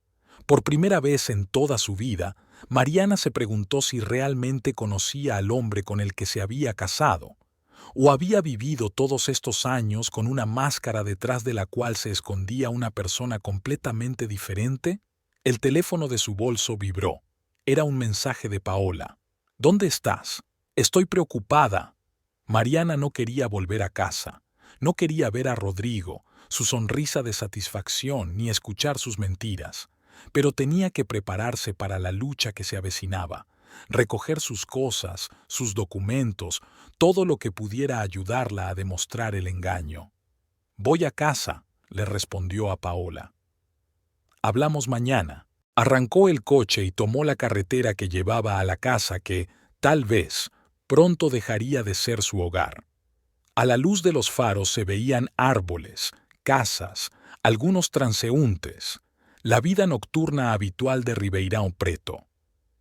Por primera vez en toda su vida, Mariana se preguntó si realmente conocía al hombre con el que se había casado, o había vivido todos estos años con una máscara detrás de la cual se escondía una persona completamente diferente. El teléfono de su bolso vibró. Era un mensaje de Paola. ¿Dónde estás? Estoy preocupada. Mariana no quería volver a casa. No quería ver a Rodrigo, su sonrisa de satisfacción, ni escuchar sus mentiras. Pero tenía que prepararse para la lucha que se avecinaba, recoger sus cosas, sus documentos, todo lo que pudiera ayudarla a demostrar el engaño. Voy a casa, le respondió a Paola. Hablamos mañana. Arrancó el coche y tomó la carretera que llevaba a la casa que, tal vez, pronto dejaría de ser su hogar. A la luz de los faros se veían árboles, casas, algunos transeúntes, la vida nocturna habitual de Ribeirão Preto.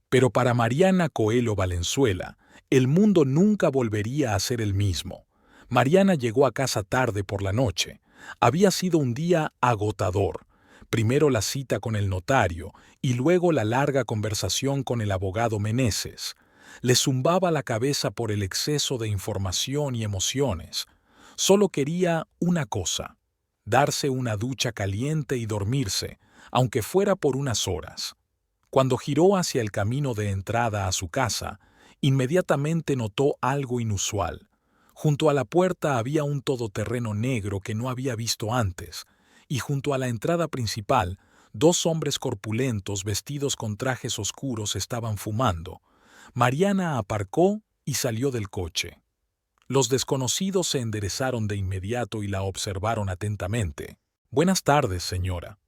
Pero para Mariana Coelho Valenzuela, el mundo nunca volvería a ser el mismo. Mariana llegó a casa tarde por la noche. Había sido un día agotador. Primero la cita con el notario y luego la larga conversación con el abogado Meneses. Le zumbaba la cabeza por el exceso de información y emociones. Solo quería una cosa: darse una ducha caliente y dormirse, aunque fuera por unas horas. Cuando giró hacia el camino de entrada a su casa, inmediatamente notó algo inusual. Junto a la puerta había un todoterreno negro que no había visto antes, y junto a la entrada principal, dos hombres corpulentos vestidos con trajes oscuros estaban fumando. Mariana aparcó y salió del coche. Los desconocidos se enderezaron de inmediato y la observaron atentamente. «Buenas tardes, señora»,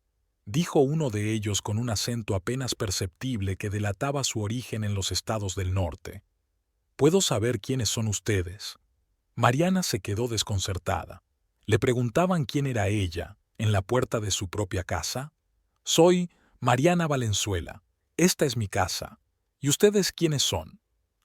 dijo uno de ellos con un acento apenas perceptible que delataba su origen en los estados del norte. «¿Puedo saber quiénes son ustedes?» Mariana se quedó desconcertada. Le preguntaban quién era ella, en la puerta de su propia casa. «Soy Mariana Valenzuela. Esta es mi casa. ¿Y ustedes quiénes son?»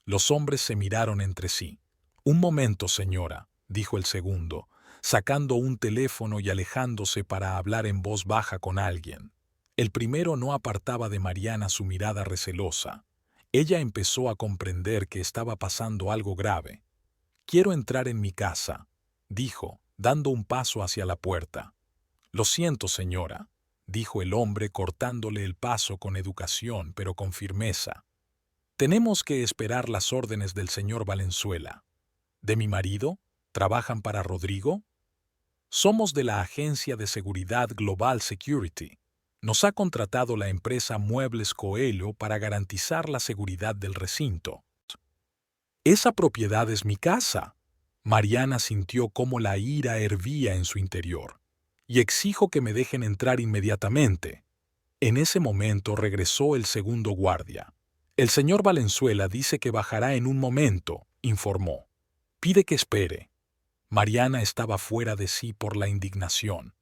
Los hombres se miraron entre sí. «Un momento, señora», dijo el segundo, sacando un teléfono y alejándose para hablar en voz baja con alguien. El primero no apartaba de Mariana su mirada recelosa. Ella empezó a comprender que estaba pasando algo grave. «Quiero entrar en mi casa», dijo, dando un paso hacia la puerta. «Lo siento, señora», dijo el hombre cortándole el paso con educación pero con firmeza. «Tenemos que esperar las órdenes del señor Valenzuela». «¿De mi marido? ¿Trabajan para Rodrigo?» «Somos de la agencia de seguridad Global Security. Nos ha contratado la empresa Muebles Coelho para garantizar la seguridad del recinto». «Esa propiedad es mi casa». Mariana sintió cómo la ira hervía en su interior. «Y exijo que me dejen entrar inmediatamente». En ese momento regresó el segundo guardia. «El señor Valenzuela dice que bajará en un momento», informó. «Pide que espere». Mariana estaba fuera de sí por la indignación.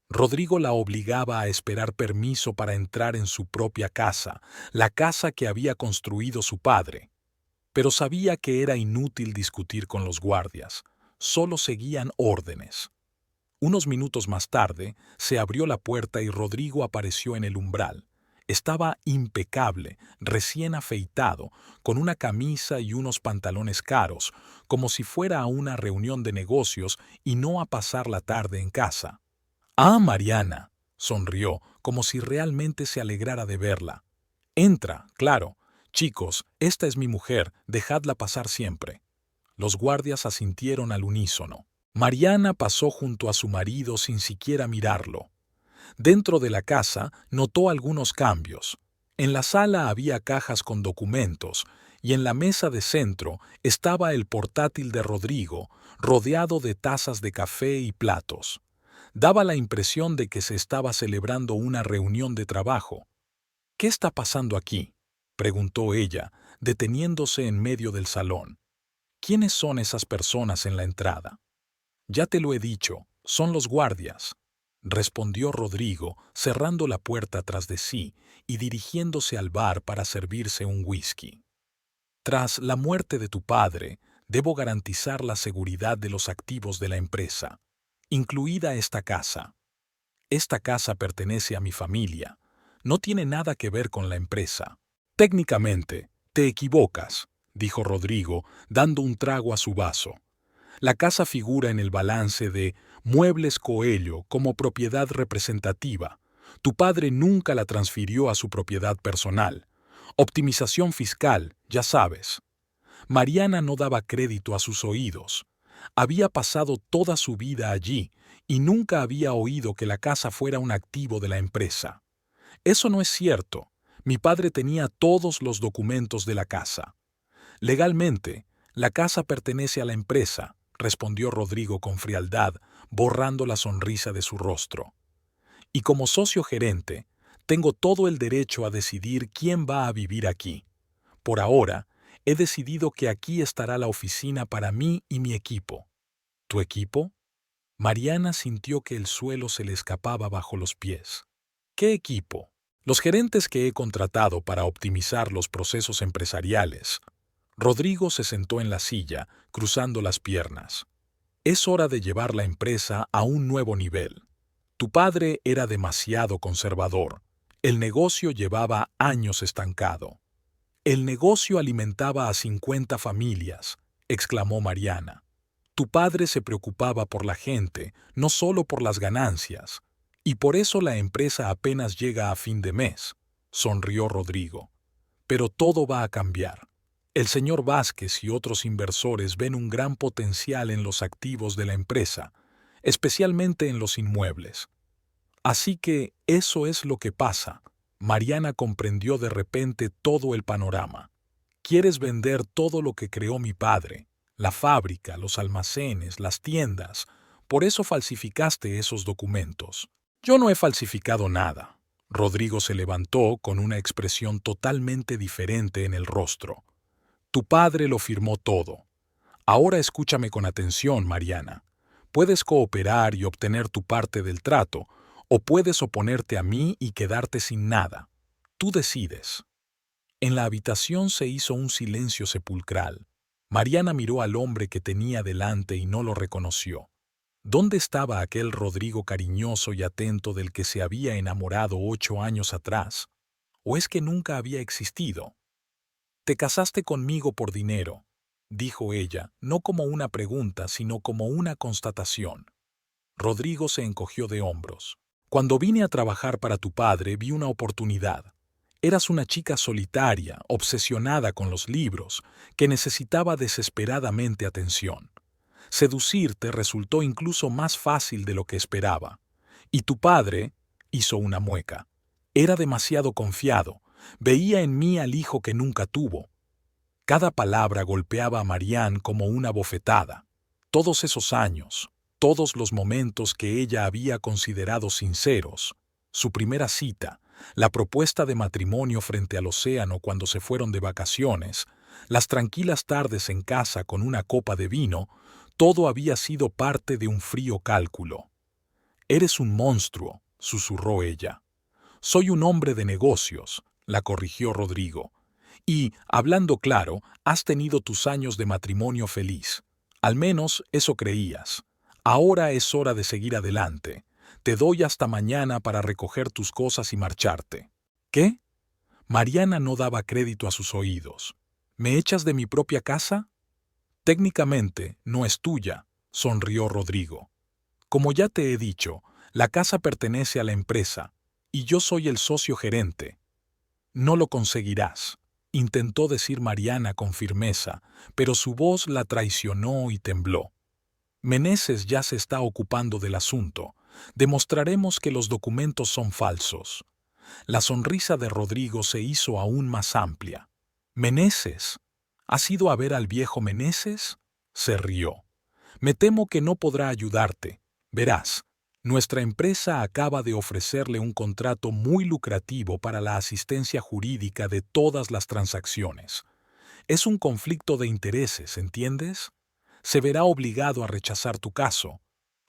Rodrigo la obligaba a esperar permiso para entrar en su propia casa, la casa que había construido su padre. Pero sabía que era inútil discutir con los guardias, solo seguían órdenes. Unos minutos más tarde, se abrió la puerta y Rodrigo apareció en el umbral. Estaba impecable, recién afeitado, con una camisa y unos pantalones caros, como si fuera a una reunión de negocios y no a pasar la tarde en casa. «Ah, Mariana», sonrió, como si realmente se alegrara de verla. «Entra, claro. Chicos, esta es mi mujer, dejadla pasar siempre». Los guardias asintieron al unísono. Mariana pasó junto a su marido sin siquiera mirarlo. Dentro de la casa notó algunos cambios. En la sala había cajas con documentos y en la mesa de centro estaba el portátil de Rodrigo, rodeado de tazas de café y platos. Daba la impresión de que se estaba celebrando una reunión de trabajo. «¿Qué está pasando aquí?», preguntó ella, deteniéndose en medio del salón. «¿Quiénes son esas personas en la entrada?» «Ya te lo he dicho, son los guardias», respondió Rodrigo, cerrando la puerta tras de sí y dirigiéndose al bar para servirse un whisky. «Tras la muerte de tu padre, debo garantizar la seguridad de los activos de la empresa, incluida esta casa. Esta casa pertenece a mi familia, no tiene nada que ver con la empresa». «Técnicamente, te equivocas», dijo Rodrigo, dando un trago a su vaso. «La casa figura en el balance de Muebles Coelho como propiedad representativa. Tu padre nunca la transfirió a su propiedad personal. Optimización fiscal, ya sabes». Mariana no daba crédito a sus oídos. Había pasado toda su vida allí y nunca había oído que la casa fuera un activo de la empresa. «Eso no es cierto. Mi padre tenía todos los documentos de la casa». «Legalmente, la casa pertenece a la empresa», respondió Rodrigo con frialdad, borrando la sonrisa de su rostro. «Y como socio gerente, tengo todo el derecho a decidir quién va a vivir aquí. Por ahora, he decidido que aquí estará la oficina para mí y mi equipo». «¿Tu equipo?». Mariana sintió que el suelo se le escapaba bajo los pies. «¿Qué equipo?». «Los gerentes que he contratado para optimizar los procesos empresariales». Rodrigo se sentó en la silla, cruzando las piernas. «Es hora de llevar la empresa a un nuevo nivel. Tu padre era demasiado conservador. El negocio llevaba años estancado». «El negocio alimentaba a 50 familias», exclamó Mariana. «Tu padre se preocupaba por la gente, no solo por las ganancias. Y por eso la empresa apenas llega a fin de mes», sonrió Rodrigo. «Pero todo va a cambiar. El señor Vázquez y otros inversores ven un gran potencial en los activos de la empresa, especialmente en los inmuebles. Así que eso es lo que pasa». Mariana comprendió de repente todo el panorama. «Quieres vender todo lo que creó mi padre, la fábrica, los almacenes, las tiendas. Por eso falsificaste esos documentos». «Yo no he falsificado nada». Rodrigo se levantó con una expresión totalmente diferente en el rostro. «Tu padre lo firmó todo. Ahora escúchame con atención, Mariana. Puedes cooperar y obtener tu parte del trato, o puedes oponerte a mí y quedarte sin nada. Tú decides». En la habitación se hizo un silencio sepulcral. Mariana miró al hombre que tenía delante y no lo reconoció. ¿Dónde estaba aquel Rodrigo cariñoso y atento del que se había enamorado 8 años atrás? ¿O es que nunca había existido? Te casaste conmigo por dinero, dijo ella, no como una pregunta, sino como una constatación. Rodrigo se encogió de hombros. Cuando vine a trabajar para tu padre, vi una oportunidad. Eras una chica solitaria, obsesionada con los libros, que necesitaba desesperadamente atención. Seducirte resultó incluso más fácil de lo que esperaba. Y tu padre hizo una mueca. Era demasiado confiado. Veía en mí al hijo que nunca tuvo. Cada palabra golpeaba a Marianne como una bofetada. Todos esos años, todos los momentos que ella había considerado sinceros, su primera cita, la propuesta de matrimonio frente al océano cuando se fueron de vacaciones, las tranquilas tardes en casa con una copa de vino, todo había sido parte de un frío cálculo. «Eres un monstruo», susurró ella. «Soy un hombre de negocios», la corrigió Rodrigo. «Y, hablando claro, has tenido tus años de matrimonio feliz. Al menos eso creías. Ahora es hora de seguir adelante. Te doy hasta mañana para recoger tus cosas y marcharte». «¿Qué?». Mariana no daba crédito a sus oídos. «¿Me echas de mi propia casa?». «Técnicamente, no es tuya», sonrió Rodrigo. «Como ya te he dicho, la casa pertenece a la empresa, y yo soy el socio gerente». «No lo conseguirás», intentó decir Mariana con firmeza, pero su voz la traicionó y tembló. «Meneses ya se está ocupando del asunto. Demostraremos que los documentos son falsos». La sonrisa de Rodrigo se hizo aún más amplia. «¿Meneses? ¿Has ido a ver al viejo Meneses?». Se rió. «Me temo que no podrá ayudarte. Verás, nuestra empresa acaba de ofrecerle un contrato muy lucrativo para la asistencia jurídica de todas las transacciones. Es un conflicto de intereses, ¿entiendes? Se verá obligado a rechazar tu caso».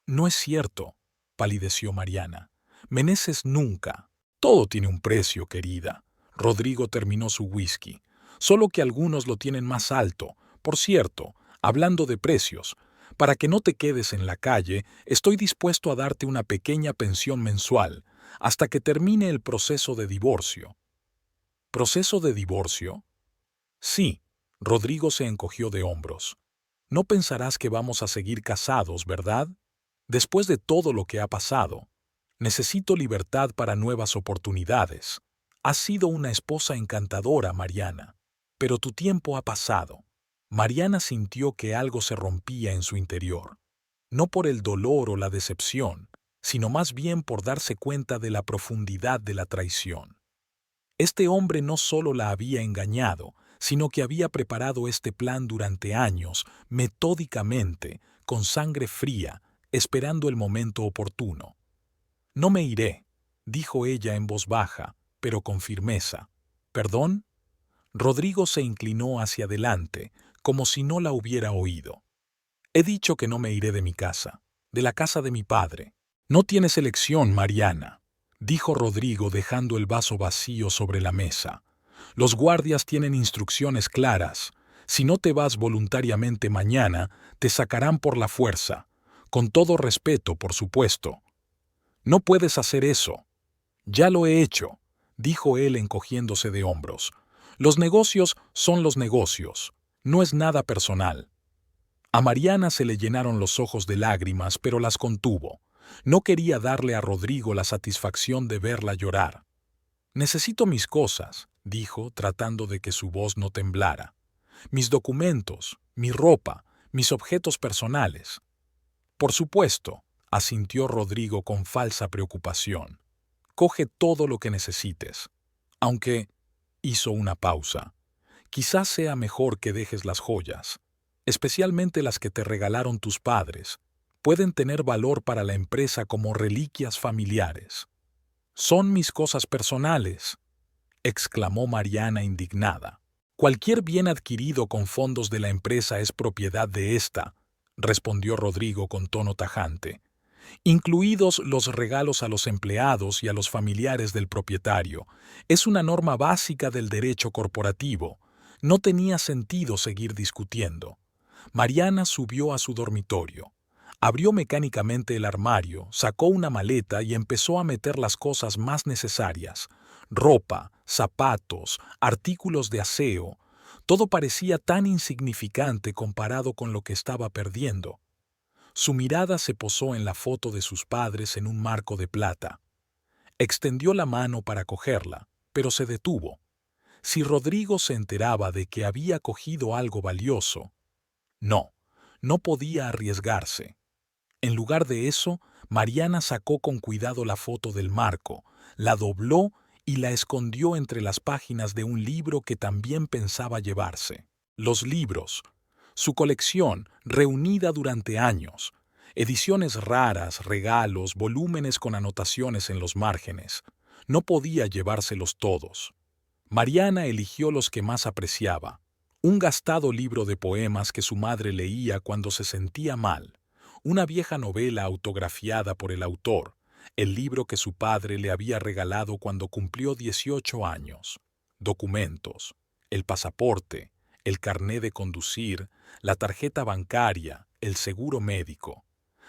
«No es cierto», palideció Mariana. «Meneses nunca». «Todo tiene un precio, querida». Rodrigo terminó su whisky. «Solo que algunos lo tienen más alto. Por cierto, hablando de precios, para que no te quedes en la calle, estoy dispuesto a darte una pequeña pensión mensual hasta que termine el proceso de divorcio». «¿Proceso de divorcio?». «Sí». Rodrigo se encogió de hombros. «No pensarás que vamos a seguir casados, ¿verdad? Después de todo lo que ha pasado. Necesito libertad para nuevas oportunidades. Has sido una esposa encantadora, Mariana, pero tu tiempo ha pasado». Mariana sintió que algo se rompía en su interior, no por el dolor o la decepción, sino más bien por darse cuenta de la profundidad de la traición. Este hombre no solo la había engañado, sino que había preparado este plan durante años, metódicamente, con sangre fría, esperando el momento oportuno. «No me iré», dijo ella en voz baja, pero con firmeza. «¿Perdón?». Rodrigo se inclinó hacia adelante, como si no la hubiera oído. «He dicho que no me iré de mi casa, de la casa de mi padre». «No tienes elección, Mariana», dijo Rodrigo dejando el vaso vacío sobre la mesa. «Los guardias tienen instrucciones claras. Si no te vas voluntariamente mañana, te sacarán por la fuerza. Con todo respeto, por supuesto». «No puedes hacer eso». «Ya lo he hecho», dijo él encogiéndose de hombros. «Los negocios son los negocios. No es nada personal». A Mariana se le llenaron los ojos de lágrimas, pero las contuvo. No quería darle a Rodrigo la satisfacción de verla llorar. «Necesito mis cosas», dijo, tratando de que su voz no temblara. «Mis documentos, mi ropa, mis objetos personales». «Por supuesto», asintió Rodrigo con falsa preocupación. «Coge todo lo que necesites. Aunque», hizo una pausa, «quizás sea mejor que dejes las joyas, especialmente las que te regalaron tus padres. Pueden tener valor para la empresa como reliquias familiares». «Son mis cosas personales», exclamó Mariana indignada. «Cualquier bien adquirido con fondos de la empresa es propiedad de esta», respondió Rodrigo con tono tajante, «incluidos los regalos a los empleados y a los familiares del propietario. Es una norma básica del derecho corporativo. No tenía sentido seguir discutiendo». Mariana subió a su dormitorio. Abrió mecánicamente el armario, sacó una maleta y empezó a meter las cosas más necesarias: ropa, zapatos, artículos de aseo. Todo parecía tan insignificante comparado con lo que estaba perdiendo. Su mirada se posó en la foto de sus padres en un marco de plata. Extendió la mano para cogerla, pero se detuvo. Si Rodrigo se enteraba de que había cogido algo valioso, no podía arriesgarse. En lugar de eso, Mariana sacó con cuidado la foto del marco, la dobló y la escondió entre las páginas de un libro que también pensaba llevarse. Los libros, su colección, reunida durante años, ediciones raras, regalos, volúmenes con anotaciones en los márgenes. No podía llevárselos todos. Mariana eligió los que más apreciaba. Un gastado libro de poemas que su madre leía cuando se sentía mal, una vieja novela autografiada por el autor, el libro que su padre le había regalado cuando cumplió 18 años, documentos, el pasaporte, el carné de conducir, la tarjeta bancaria, el seguro médico.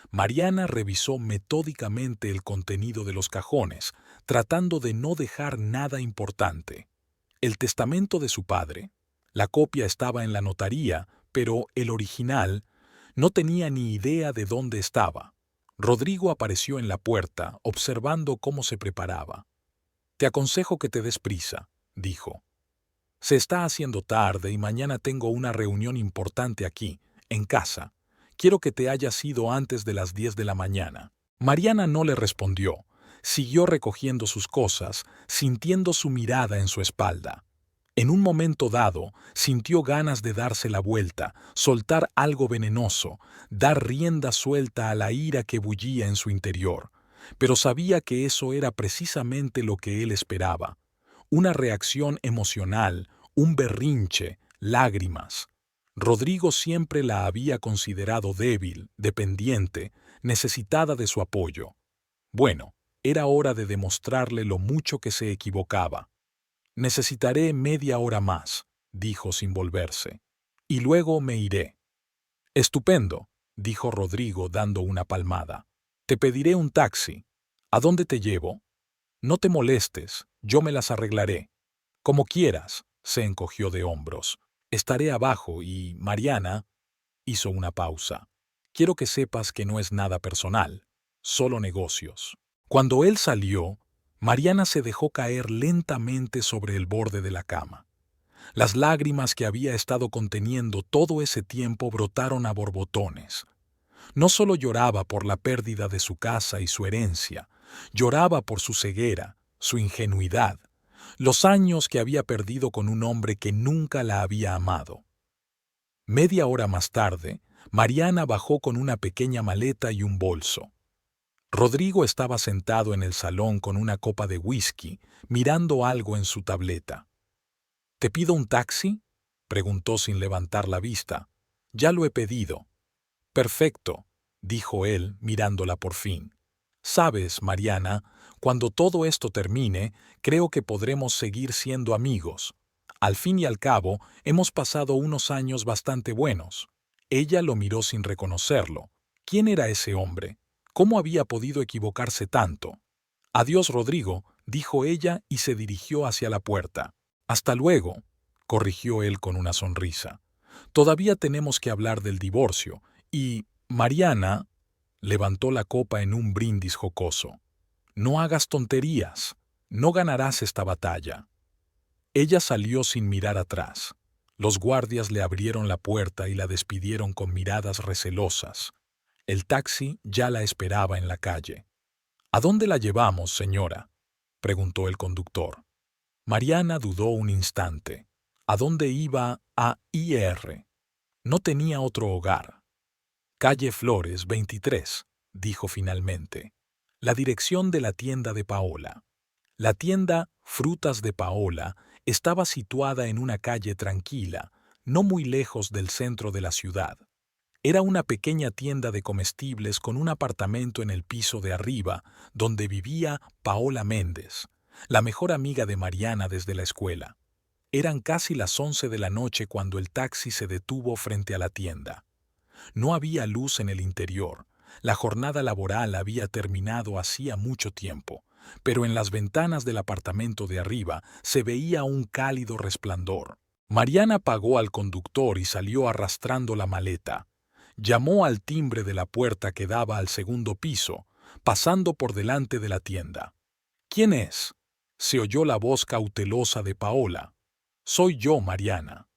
Mariana revisó metódicamente el contenido de los cajones, tratando de no dejar nada importante. El testamento de su padre, la copia estaba en la notaría, pero el original no tenía ni idea de dónde estaba. Rodrigo apareció en la puerta, observando cómo se preparaba. «Te aconsejo que te des prisa», dijo. «Se está haciendo tarde y mañana tengo una reunión importante aquí, en casa. Quiero que te hayas ido antes de las 10 de la mañana». Mariana no le respondió. Siguió recogiendo sus cosas, sintiendo su mirada en su espalda. En un momento dado, sintió ganas de darse la vuelta, soltar algo venenoso, dar rienda suelta a la ira que bullía en su interior. Pero sabía que eso era precisamente lo que él esperaba. Una reacción emocional, un berrinche, lágrimas. Rodrigo siempre la había considerado débil, dependiente, necesitada de su apoyo. Bueno, era hora de demostrarle lo mucho que se equivocaba. «Necesitaré media hora más», dijo sin volverse, «y luego me iré». «Estupendo», dijo Rodrigo dando una palmada. «Te pediré un taxi. ¿A dónde te llevo?» «No te molestes, yo me las arreglaré». «Como quieras», se encogió de hombros. «Estaré abajo y, Mariana», hizo una pausa. «Quiero que sepas que no es nada personal, solo negocios». Cuando él salió, Mariana se dejó caer lentamente sobre el borde de la cama. Las lágrimas que había estado conteniendo todo ese tiempo brotaron a borbotones. No solo lloraba por la pérdida de su casa y su herencia, lloraba por su ceguera, su ingenuidad, los años que había perdido con un hombre que nunca la había amado. Media hora más tarde, Mariana bajó con una pequeña maleta y un bolso. Rodrigo estaba sentado en el salón con una copa de whisky, mirando algo en su tableta. «¿Te pido un taxi?», preguntó sin levantar la vista. «Ya lo he pedido». «Perfecto», dijo él, mirándola por fin. «Sabes, Mariana, cuando todo esto termine, creo que podremos seguir siendo amigos. Al fin y al cabo, hemos pasado unos años bastante buenos». Ella lo miró sin reconocerlo. ¿Quién era ese hombre? ¿Cómo había podido equivocarse tanto? «Adiós, Rodrigo», dijo ella y se dirigió hacia la puerta. «Hasta luego», corrigió él con una sonrisa. «Todavía tenemos que hablar del divorcio, y, Mariana», levantó la copa en un brindis jocoso. «No hagas tonterías, no ganarás esta batalla». Ella salió sin mirar atrás. Los guardias le abrieron la puerta y la despidieron con miradas recelosas. El taxi ya la esperaba en la calle. «¿A dónde la llevamos, señora?», preguntó el conductor. Mariana dudó un instante. ¿A dónde iba? A Ir. No tenía otro hogar. «Calle Flores, 23», dijo finalmente. La dirección de la tienda de Paola. La tienda Frutas de Paola estaba situada en una calle tranquila, no muy lejos del centro de la ciudad. Era una pequeña tienda de comestibles con un apartamento en el piso de arriba, donde vivía Paola Méndez, la mejor amiga de Mariana desde la escuela. Eran casi las 11 de la noche cuando el taxi se detuvo frente a la tienda. No había luz en el interior. La jornada laboral había terminado hacía mucho tiempo, pero en las ventanas del apartamento de arriba se veía un cálido resplandor. Mariana pagó al conductor y salió arrastrando la maleta. Llamó al timbre de la puerta que daba al segundo piso, pasando por delante de la tienda. «¿Quién es?», se oyó la voz cautelosa de Paola. «Soy yo, Mariana».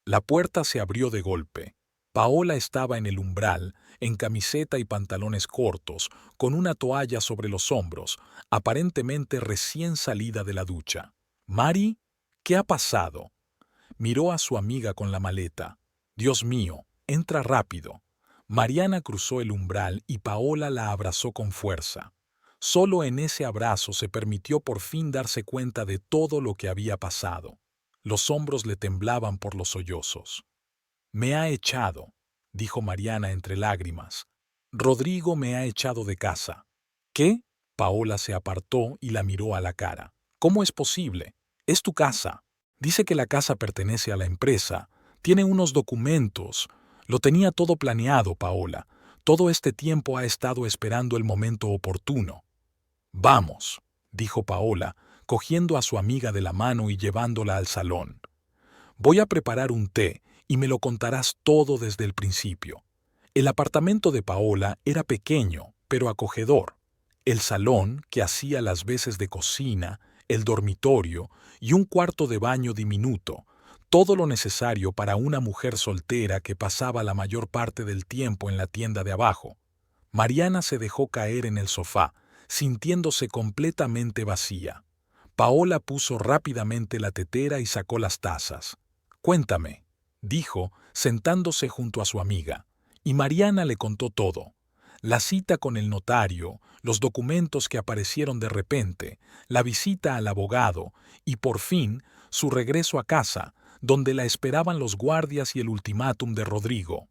La puerta se abrió de golpe. Paola estaba en el umbral, en camiseta y pantalones cortos, con una toalla sobre los hombros, aparentemente recién salida de la ducha. «Mari, ¿qué ha pasado?». Miró a su amiga con la maleta. «Dios mío, entra rápido». Mariana cruzó el umbral y Paola la abrazó con fuerza. Solo en ese abrazo se permitió por fin darse cuenta de todo lo que había pasado. Los hombros le temblaban por los sollozos. «Me ha echado», dijo Mariana entre lágrimas. «Rodrigo me ha echado de casa». «¿Qué?». Paola se apartó y la miró a la cara. «¿Cómo es posible? Es tu casa. Dice que la casa pertenece a la empresa. Tiene unos documentos. Lo tenía todo planeado, Paola. Todo este tiempo ha estado esperando el momento oportuno». «Vamos», dijo Paola, cogiendo a su amiga de la mano y llevándola al salón. «Voy a preparar un té y me lo contarás todo desde el principio». El apartamento de Paola era pequeño, pero acogedor. El salón, que hacía las veces de cocina, el dormitorio y un cuarto de baño diminuto, todo lo necesario para una mujer soltera que pasaba la mayor parte del tiempo en la tienda de abajo. Mariana se dejó caer en el sofá, sintiéndose completamente vacía. Paola puso rápidamente la tetera y sacó las tazas. «Cuéntame», dijo, sentándose junto a su amiga. Y Mariana le contó todo. La cita con el notario, los documentos que aparecieron de repente, la visita al abogado y, por fin, su regreso a casa, donde la esperaban los guardias y el ultimátum de Rodrigo.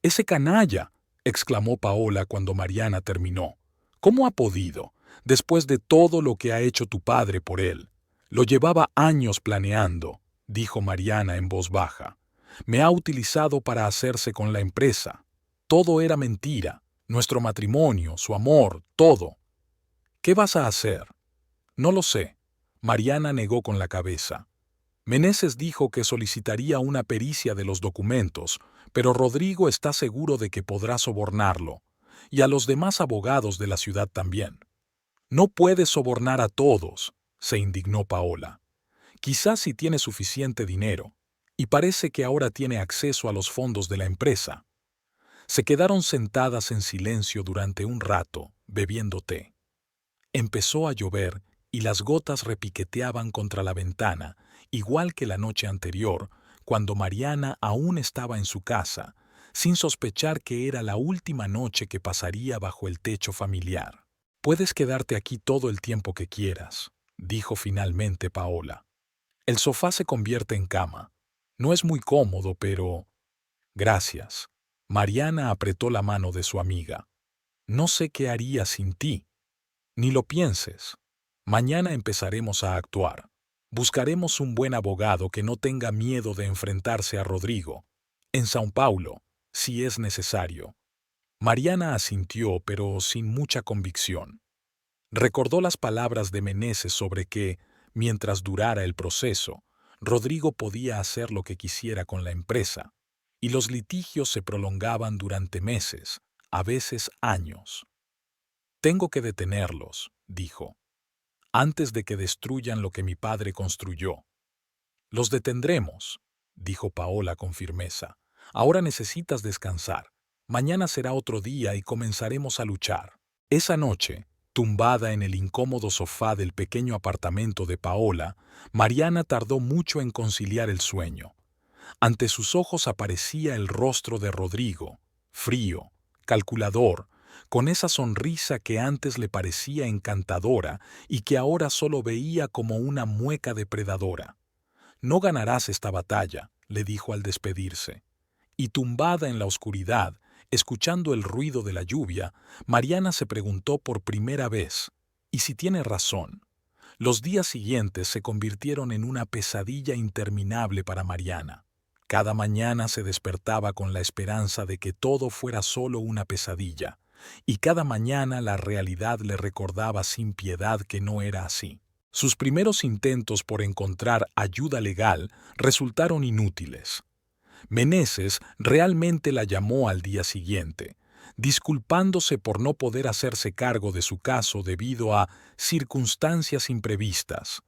«¡Ese canalla!», exclamó Paola cuando Mariana terminó. «¿Cómo ha podido, después de todo lo que ha hecho tu padre por él?». «Lo llevaba años planeando», dijo Mariana en voz baja. «Me ha utilizado para hacerse con la empresa. Todo era mentira, nuestro matrimonio, su amor, todo». «¿Qué vas a hacer?». «No lo sé». Mariana negó con la cabeza. «Meneses dijo que solicitaría una pericia de los documentos, pero Rodrigo está seguro de que podrá sobornarlo, y a los demás abogados de la ciudad también». «No puedes sobornar a todos», se indignó Paola. «Quizás si tiene suficiente dinero, y parece que ahora tiene acceso a los fondos de la empresa». Se quedaron sentadas en silencio durante un rato, bebiendo té. Empezó a llover y las gotas repiqueteaban contra la ventana, igual que la noche anterior, cuando Mariana aún estaba en su casa, sin sospechar que era la última noche que pasaría bajo el techo familiar. «Puedes quedarte aquí todo el tiempo que quieras», dijo finalmente Paola. «El sofá se convierte en cama. No es muy cómodo, pero...». «Gracias». Mariana apretó la mano de su amiga. «No sé qué haría sin ti». «Ni lo pienses. Mañana empezaremos a actuar. Buscaremos un buen abogado que no tenga miedo de enfrentarse a Rodrigo. En São Paulo, si es necesario». Mariana asintió, pero sin mucha convicción. Recordó las palabras de Meneses sobre que, mientras durara el proceso, Rodrigo podía hacer lo que quisiera con la empresa, y los litigios se prolongaban durante meses, a veces años. «Tengo que detenerlos», dijo, «antes de que destruyan lo que mi padre construyó». «Los detendremos», dijo Paola con firmeza. «Ahora necesitas descansar. Mañana será otro día y comenzaremos a luchar». Esa noche, tumbada en el incómodo sofá del pequeño apartamento de Paola, Mariana tardó mucho en conciliar el sueño. Ante sus ojos aparecía el rostro de Rodrigo, frío, calculador, con esa sonrisa que antes le parecía encantadora y que ahora solo veía como una mueca depredadora. «No ganarás esta batalla», le dijo al despedirse. Y tumbada en la oscuridad, escuchando el ruido de la lluvia, Mariana se preguntó por primera vez, ¿y si tiene razón? Los días siguientes se convirtieron en una pesadilla interminable para Mariana. Cada mañana se despertaba con la esperanza de que todo fuera solo una pesadilla, y cada mañana la realidad le recordaba sin piedad que no era así. Sus primeros intentos por encontrar ayuda legal resultaron inútiles. Meneses realmente la llamó al día siguiente, disculpándose por no poder hacerse cargo de su caso debido a circunstancias imprevistas.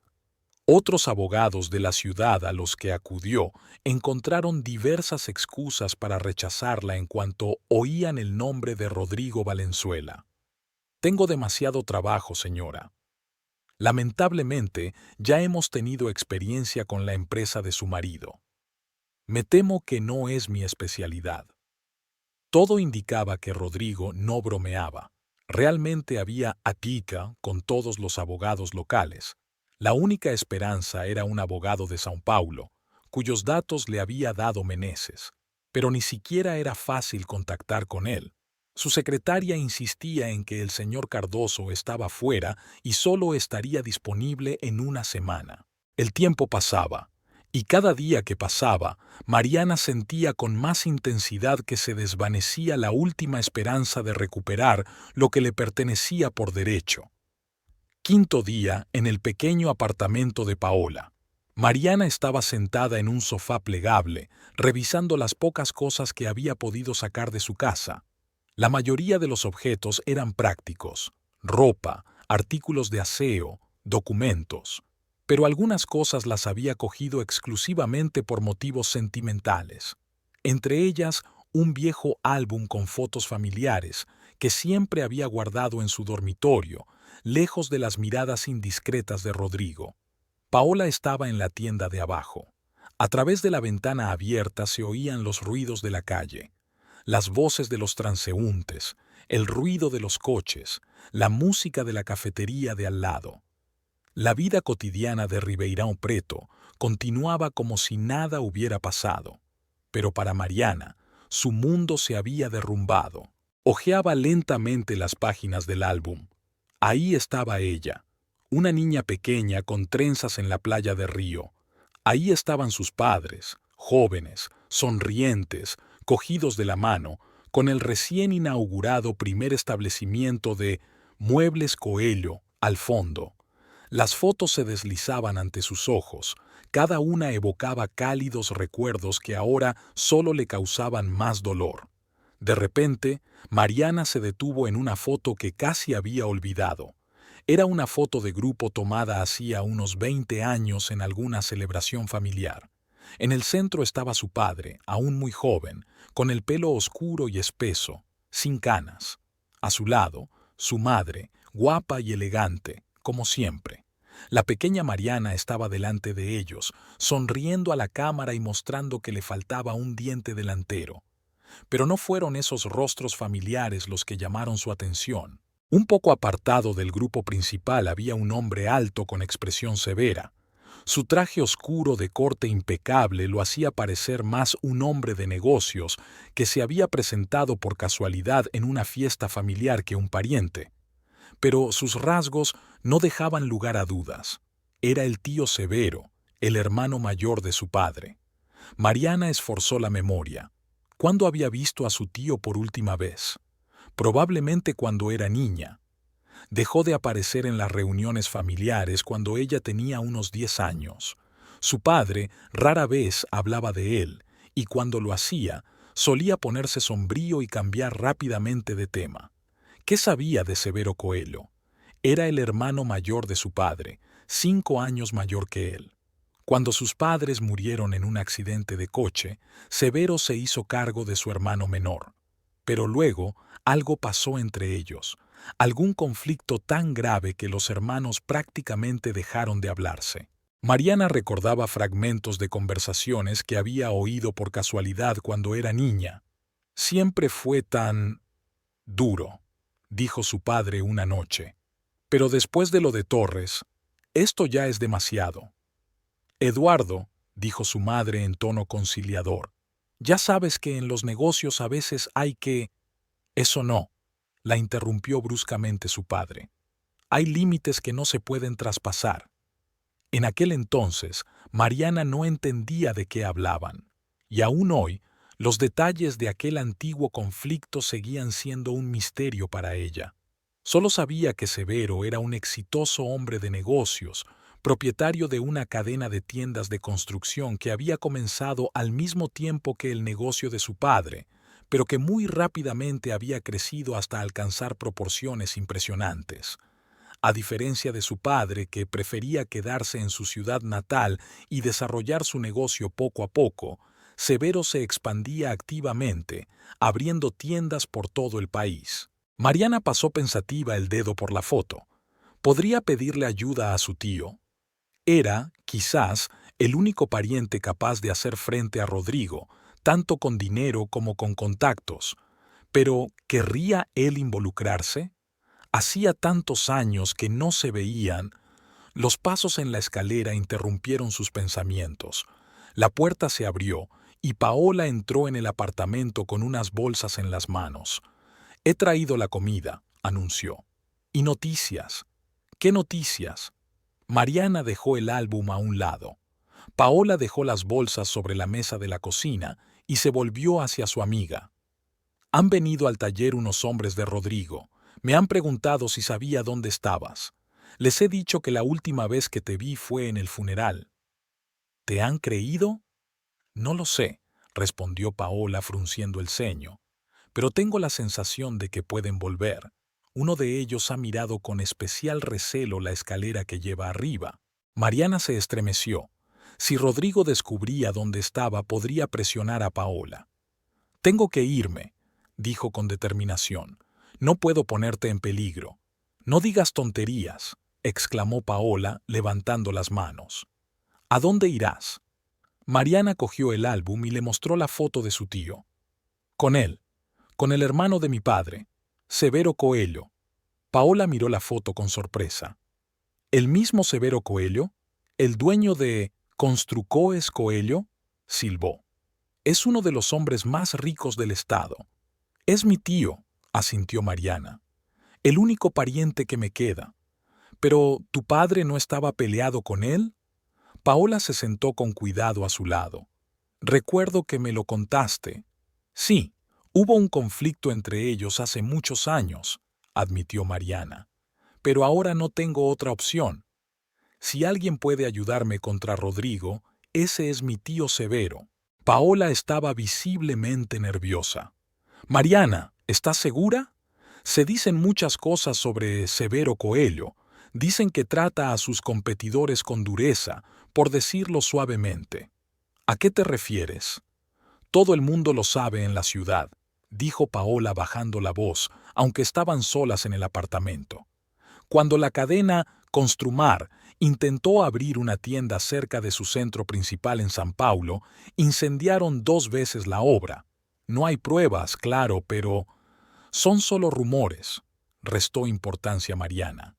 Otros abogados de la ciudad a los que acudió encontraron diversas excusas para rechazarla en cuanto oían el nombre de Rodrigo Valenzuela. Tengo demasiado trabajo, señora. Lamentablemente, ya hemos tenido experiencia con la empresa de su marido. Me temo que no es mi especialidad. Todo indicaba que Rodrigo no bromeaba. Realmente había apica con todos los abogados locales. La única esperanza era un abogado de São Paulo, cuyos datos le había dado Meneses, pero ni siquiera era fácil contactar con él. Su secretaria insistía en que el señor Cardoso estaba fuera y solo estaría disponible en una semana. El tiempo pasaba, y cada día que pasaba, Mariana sentía con más intensidad que se desvanecía la última esperanza de recuperar lo que le pertenecía por derecho. Quinto día en el pequeño apartamento de Paola. Mariana estaba sentada en un sofá plegable, revisando las pocas cosas que había podido sacar de su casa. La mayoría de los objetos eran prácticos: ropa, artículos de aseo, documentos. Pero algunas cosas las había cogido exclusivamente por motivos sentimentales. Entre ellas, un viejo álbum con fotos familiares que siempre había guardado en su dormitorio, lejos de las miradas indiscretas de Rodrigo. Paola estaba en la tienda de abajo. A través de la ventana abierta se oían los ruidos de la calle, las voces de los transeúntes, el ruido de los coches, la música de la cafetería de al lado. La vida cotidiana de Ribeirão Preto continuaba como si nada hubiera pasado. Pero para Mariana, su mundo se había derrumbado. Hojeaba lentamente las páginas del álbum. Ahí estaba ella, una niña pequeña con trenzas en la playa de Río. Ahí estaban sus padres, jóvenes, sonrientes, cogidos de la mano, con el recién inaugurado primer establecimiento de Muebles Coelho al fondo. Las fotos se deslizaban ante sus ojos, cada una evocaba cálidos recuerdos que ahora solo le causaban más dolor. De repente, Mariana se detuvo en una foto que casi había olvidado. Era una foto de grupo tomada hacía unos 20 años en alguna celebración familiar. En el centro estaba su padre, aún muy joven, con el pelo oscuro y espeso, sin canas. A su lado, su madre, guapa y elegante, como siempre. La pequeña Mariana estaba delante de ellos, sonriendo a la cámara y mostrando que le faltaba un diente delantero. Pero no fueron esos rostros familiares los que llamaron su atención. Un poco apartado del grupo principal había un hombre alto con expresión severa. Su traje oscuro de corte impecable lo hacía parecer más un hombre de negocios que se había presentado por casualidad en una fiesta familiar que un pariente. Pero sus rasgos no dejaban lugar a dudas. Era el tío Severo, el hermano mayor de su padre. Mariana esforzó la memoria. ¿Cuándo había visto a su tío por última vez? Probablemente cuando era niña. Dejó de aparecer en las reuniones familiares cuando ella tenía unos 10 años. Su padre rara vez hablaba de él, y cuando lo hacía, solía ponerse sombrío y cambiar rápidamente de tema. ¿Qué sabía de Severo Coelho? Era el hermano mayor de su padre, 5 años mayor que él. Cuando sus padres murieron en un accidente de coche, Severo se hizo cargo de su hermano menor. Pero luego algo pasó entre ellos, algún conflicto tan grave que los hermanos prácticamente dejaron de hablarse. Mariana recordaba fragmentos de conversaciones que había oído por casualidad cuando era niña. Siempre fue tan duro, dijo su padre una noche. Pero después de lo de Torres, esto ya es demasiado. Eduardo, dijo su madre en tono conciliador, ya sabes que en los negocios a veces hay que... Eso no, la interrumpió bruscamente su padre. Hay límites que no se pueden traspasar. En aquel entonces, Mariana no entendía de qué hablaban, y aún hoy, los detalles de aquel antiguo conflicto seguían siendo un misterio para ella. Solo sabía que Severo era un exitoso hombre de negocios, propietario de una cadena de tiendas de construcción que había comenzado al mismo tiempo que el negocio de su padre, pero que muy rápidamente había crecido hasta alcanzar proporciones impresionantes. A diferencia de su padre, que prefería quedarse en su ciudad natal y desarrollar su negocio poco a poco, Severo se expandía activamente, abriendo tiendas por todo el país. Mariana pasó pensativa el dedo por la foto. ¿Podría pedirle ayuda a su tío? Era, quizás, el único pariente capaz de hacer frente a Rodrigo, tanto con dinero como con contactos. Pero, ¿querría él involucrarse? Hacía tantos años que no se veían. Los pasos en la escalera interrumpieron sus pensamientos. La puerta se abrió y Paola entró en el apartamento con unas bolsas en las manos. «He traído la comida», anunció. «Y noticias». «¿Qué noticias?». Mariana dejó el álbum a un lado. Paola dejó las bolsas sobre la mesa de la cocina y se volvió hacia su amiga. «Han venido al taller unos hombres de Rodrigo. Me han preguntado si sabía dónde estabas. Les he dicho que la última vez que te vi fue en el funeral». «¿Te han creído?». «No lo sé», respondió Paola frunciendo el ceño. «Pero tengo la sensación de que pueden volver. Uno de ellos ha mirado con especial recelo la escalera que lleva arriba». Mariana se estremeció. Si Rodrigo descubría dónde estaba, podría presionar a Paola. «Tengo que irme», dijo con determinación. «No puedo ponerte en peligro». «No digas tonterías», exclamó Paola, levantando las manos. «¿A dónde irás?». Mariana cogió el álbum y le mostró la foto de su tío. «Con él, con el hermano de mi padre, Severo Coello». Paola miró la foto con sorpresa. «¿El mismo Severo Coello? ¿El dueño de Construcoes Coello?», silbó. «Es uno de los hombres más ricos del estado». «Es mi tío», asintió Mariana. «El único pariente que me queda». «¿Pero tu padre no estaba peleado con él?». Paola se sentó con cuidado a su lado. «Recuerdo que me lo contaste». «Sí, hubo un conflicto entre ellos hace muchos años», admitió Mariana. «Pero ahora no tengo otra opción. Si alguien puede ayudarme contra Rodrigo, ese es mi tío Severo». Paola estaba visiblemente nerviosa. «Mariana, ¿estás segura? Se dicen muchas cosas sobre Severo Coello. Dicen que trata a sus competidores con dureza, por decirlo suavemente. ¿A qué te refieres?». «Todo el mundo lo sabe en la ciudad», dijo Paola bajando la voz, aunque estaban solas en el apartamento. «Cuando la cadena Construmar intentó abrir una tienda cerca de su centro principal en San Paulo, incendiaron 2 veces la obra. No hay pruebas, claro, pero son solo rumores», restó importancia Mariana.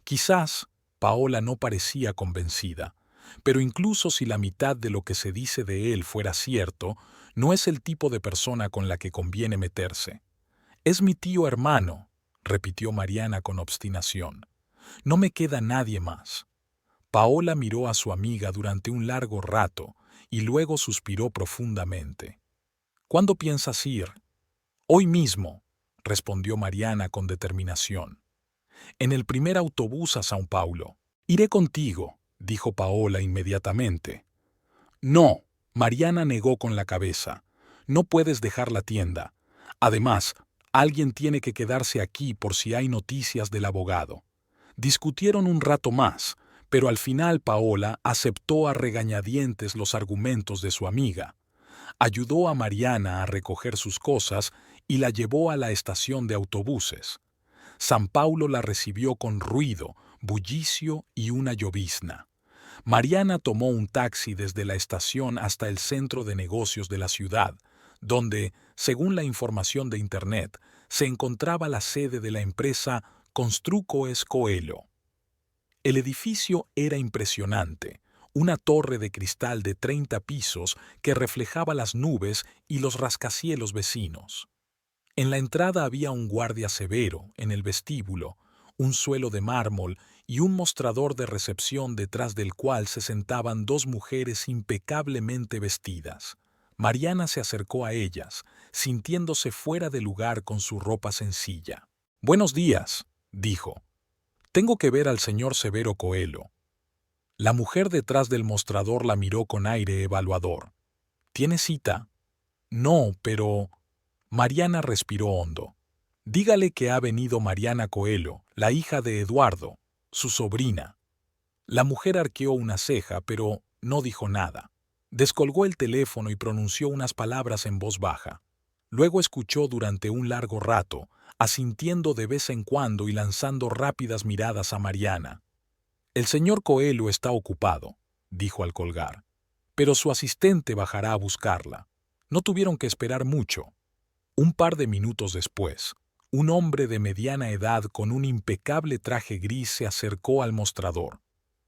Quizás Paola no parecía convencida, pero incluso si la mitad de lo que se dice de él fuera cierto, no es el tipo de persona con la que conviene meterse. «Es mi tío hermano», repitió Mariana con obstinación. «No me queda nadie más». Paola miró a su amiga durante un largo rato y luego suspiró profundamente. «¿Cuándo piensas ir?». «Hoy mismo», respondió Mariana con determinación. «En el primer autobús a São Paulo». «Iré contigo», dijo Paola inmediatamente. «No», Mariana negó con la cabeza. «No puedes dejar la tienda. Además, alguien tiene que quedarse aquí por si hay noticias del abogado». Discutieron un rato más, pero al final Paola aceptó a regañadientes los argumentos de su amiga. Ayudó a Mariana a recoger sus cosas y la llevó a la estación de autobuses. San Paulo la recibió con ruido, bullicio y una llovizna. Mariana tomó un taxi desde la estación hasta el centro de negocios de la ciudad, donde, según la información de Internet, se encontraba la sede de la empresa Construcoes Coelho. El edificio era impresionante, una torre de cristal de 30 pisos que reflejaba las nubes y los rascacielos vecinos. En la entrada había un guardia severo, en el vestíbulo, un suelo de mármol y un mostrador de recepción detrás del cual se sentaban 2 mujeres impecablemente vestidas. Mariana se acercó a ellas, sintiéndose fuera de lugar con su ropa sencilla. «Buenos días», dijo. Tengo que ver al señor Severo Coelho. La mujer detrás del mostrador la miró con aire evaluador. ¿Tiene cita? No, pero... Mariana respiró hondo. Dígale que ha venido Mariana Coelho, la hija de Eduardo, su sobrina. La mujer arqueó una ceja, pero no dijo nada. Descolgó el teléfono y pronunció unas palabras en voz baja. Luego escuchó durante un largo rato, asintiendo de vez en cuando y lanzando rápidas miradas a Mariana. El señor Coelho está ocupado, dijo al colgar, pero su asistente bajará a buscarla. No tuvieron que esperar mucho. Un par de minutos después, un hombre de mediana edad con un impecable traje gris se acercó al mostrador.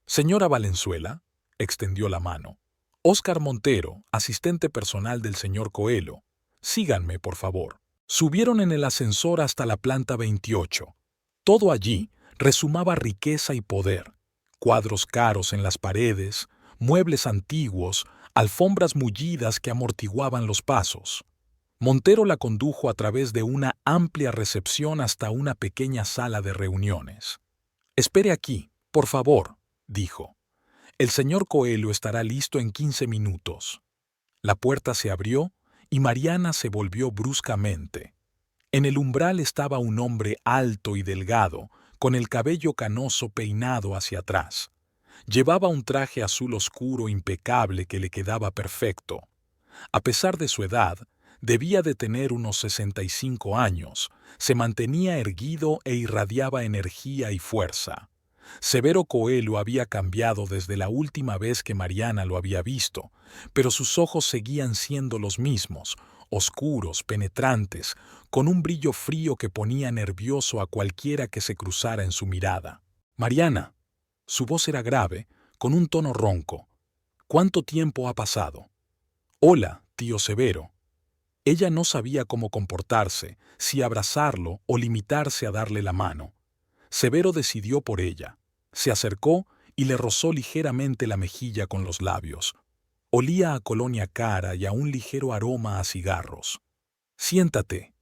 Señora Valenzuela, extendió la mano. Óscar Montero, asistente personal del señor Coelho. Síganme, por favor. Subieron en el ascensor hasta la planta 28. Todo allí resumaba riqueza y poder. Cuadros caros en las paredes, muebles antiguos, alfombras mullidas que amortiguaban los pasos. Montero la condujo a través de una amplia recepción hasta una pequeña sala de reuniones. Espere aquí, por favor, dijo. El señor Coelho estará listo en 15 minutos. La puerta se abrió y Mariana se volvió bruscamente. En el umbral estaba un hombre alto y delgado, con el cabello canoso peinado hacia atrás. Llevaba un traje azul oscuro impecable que le quedaba perfecto. A pesar de su edad, debía de tener unos 65 años, se mantenía erguido e irradiaba energía y fuerza. Severo Coelho había cambiado desde la última vez que Mariana lo había visto, pero sus ojos seguían siendo los mismos, oscuros, penetrantes, con un brillo frío que ponía nervioso a cualquiera que se cruzara en su mirada. Mariana. Su voz era grave, con un tono ronco. ¿Cuánto tiempo ha pasado? Hola, tío Severo. Ella no sabía cómo comportarse, si abrazarlo o limitarse a darle la mano. Severo decidió por ella. Se acercó y le rozó ligeramente la mejilla con los labios. Olía a colonia cara y a un ligero aroma a cigarros. Siéntate,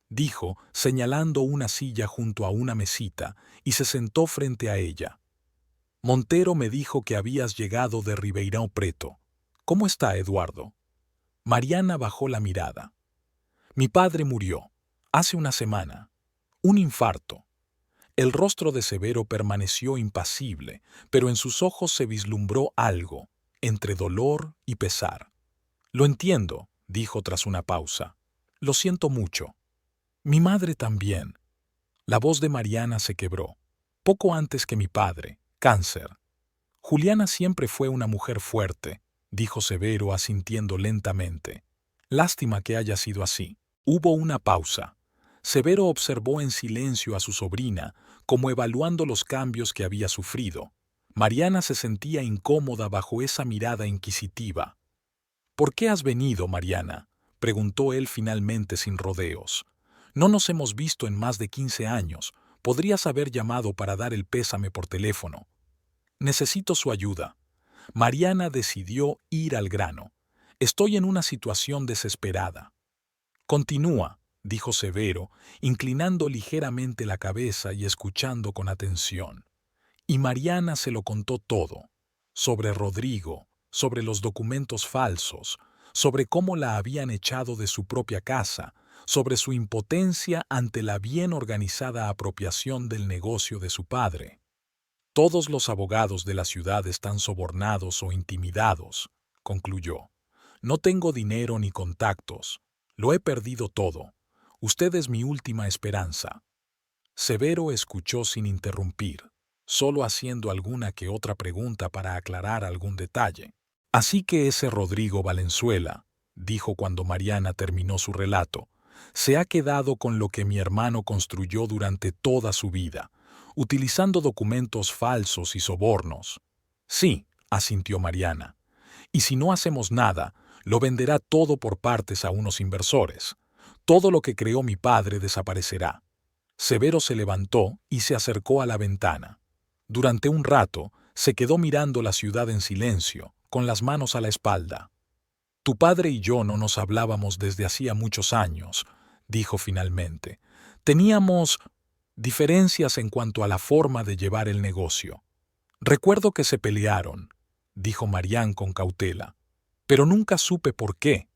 dijo, señalando una silla junto a una mesita, y se sentó frente a ella. Montero me dijo que habías llegado de Ribeirão Preto. ¿Cómo está Eduardo? Mariana bajó la mirada. Mi padre murió, hace una semana. Un infarto. El rostro de Severo permaneció impasible, pero en sus ojos se vislumbró algo, entre dolor y pesar. Lo entiendo, dijo tras una pausa. Lo siento mucho. Mi madre también. La voz de Mariana se quebró. Poco antes que mi padre, cáncer. Juliana siempre fue una mujer fuerte, dijo Severo asintiendo lentamente. Lástima que haya sido así. Hubo una pausa. Severo observó en silencio a su sobrina, como evaluando los cambios que había sufrido. Mariana se sentía incómoda bajo esa mirada inquisitiva. ¿Por qué has venido, Mariana?, preguntó él finalmente sin rodeos. No nos hemos visto en más de 15 años. Podrías haber llamado para dar el pésame por teléfono. Necesito su ayuda. Mariana decidió ir al grano. Estoy en una situación desesperada. Continúa, dijo Severo, inclinando ligeramente la cabeza y escuchando con atención. Y Mariana se lo contó todo, sobre Rodrigo, sobre los documentos falsos, sobre cómo la habían echado de su propia casa, sobre su impotencia ante la bien organizada apropiación del negocio de su padre. Todos los abogados de la ciudad están sobornados o intimidados, concluyó. No tengo dinero ni contactos. Lo he perdido todo. Usted es mi última esperanza. Severo escuchó sin interrumpir, solo haciendo alguna que otra pregunta para aclarar algún detalle. Así que ese Rodrigo Valenzuela, dijo cuando Mariana terminó su relato, se ha quedado con lo que mi hermano construyó durante toda su vida, utilizando documentos falsos y sobornos. Sí, asintió Mariana. Y si no hacemos nada, lo venderá todo por partes a unos inversores. Todo lo que creó mi padre desaparecerá. Severo se levantó y se acercó a la ventana. Durante un rato se quedó mirando la ciudad en silencio, con las manos a la espalda. Tu padre y yo no nos hablábamos desde hacía muchos años, dijo finalmente. Teníamos... Diferencias en cuanto a la forma de llevar el negocio. Recuerdo que se pelearon, dijo Marián con cautela, pero nunca supe por qué.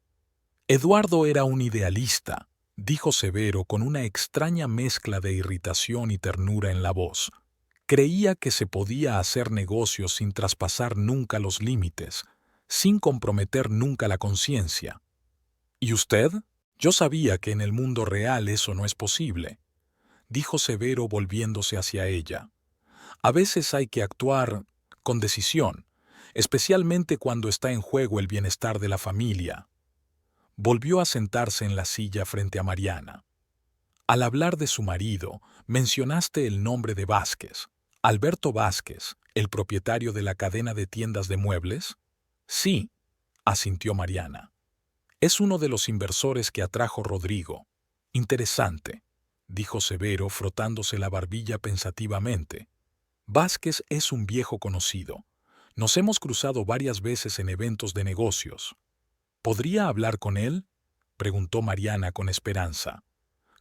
Eduardo era un idealista, dijo Severo con una extraña mezcla de irritación y ternura en la voz. Creía que se podía hacer negocios sin traspasar nunca los límites, sin comprometer nunca la conciencia. ¿Y usted? Yo sabía que en el mundo real eso no es posible, dijo Severo volviéndose hacia ella. A veces hay que actuar con decisión, especialmente cuando está en juego el bienestar de la familia. Volvió a sentarse en la silla frente a Mariana. Al hablar de su marido, mencionaste el nombre de Vázquez. ¿Alberto Vázquez, el propietario de la cadena de tiendas de muebles? Sí, asintió Mariana. Es uno de los inversores que atrajo Rodrigo. Interesante, dijo Severo frotándose la barbilla pensativamente. Vázquez es un viejo conocido. Nos hemos cruzado varias veces en eventos de negocios. ¿Podría hablar con él?, preguntó Mariana con esperanza.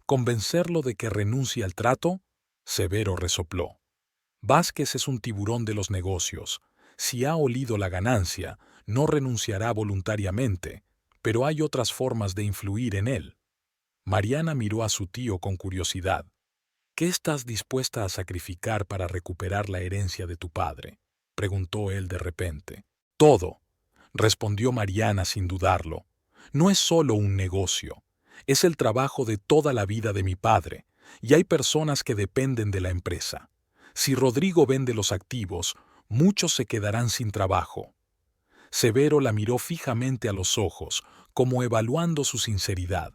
¿Convencerlo de que renuncie al trato? Severo resopló. Vázquez es un tiburón de los negocios. Si ha olido la ganancia, no renunciará voluntariamente, pero hay otras formas de influir en él. Mariana miró a su tío con curiosidad. ¿Qué estás dispuesta a sacrificar para recuperar la herencia de tu padre?, preguntó él de repente. Todo, respondió Mariana sin dudarlo. No es solo un negocio, es el trabajo de toda la vida de mi padre, y hay personas que dependen de la empresa. Si Rodrigo vende los activos, muchos se quedarán sin trabajo. Severo la miró fijamente a los ojos, como evaluando su sinceridad.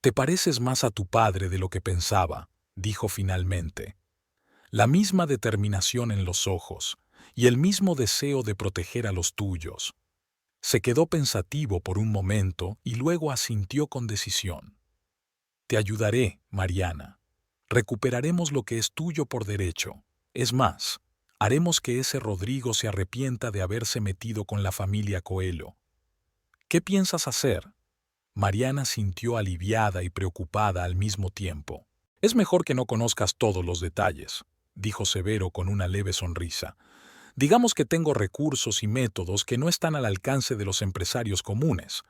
«Te pareces más a tu padre de lo que pensaba», dijo finalmente. La misma determinación en los ojos, y el mismo deseo de proteger a los tuyos. Se quedó pensativo por un momento y luego asintió con decisión. «Te ayudaré, Mariana. Recuperaremos lo que es tuyo por derecho. Es más, haremos que ese Rodrigo se arrepienta de haberse metido con la familia Coelho». «¿Qué piensas hacer?». Mariana sintió aliviada y preocupada al mismo tiempo. «Es mejor que no conozcas todos los detalles», dijo Severo con una leve sonrisa. «Digamos que tengo recursos y métodos que no están al alcance de los empresarios comunes,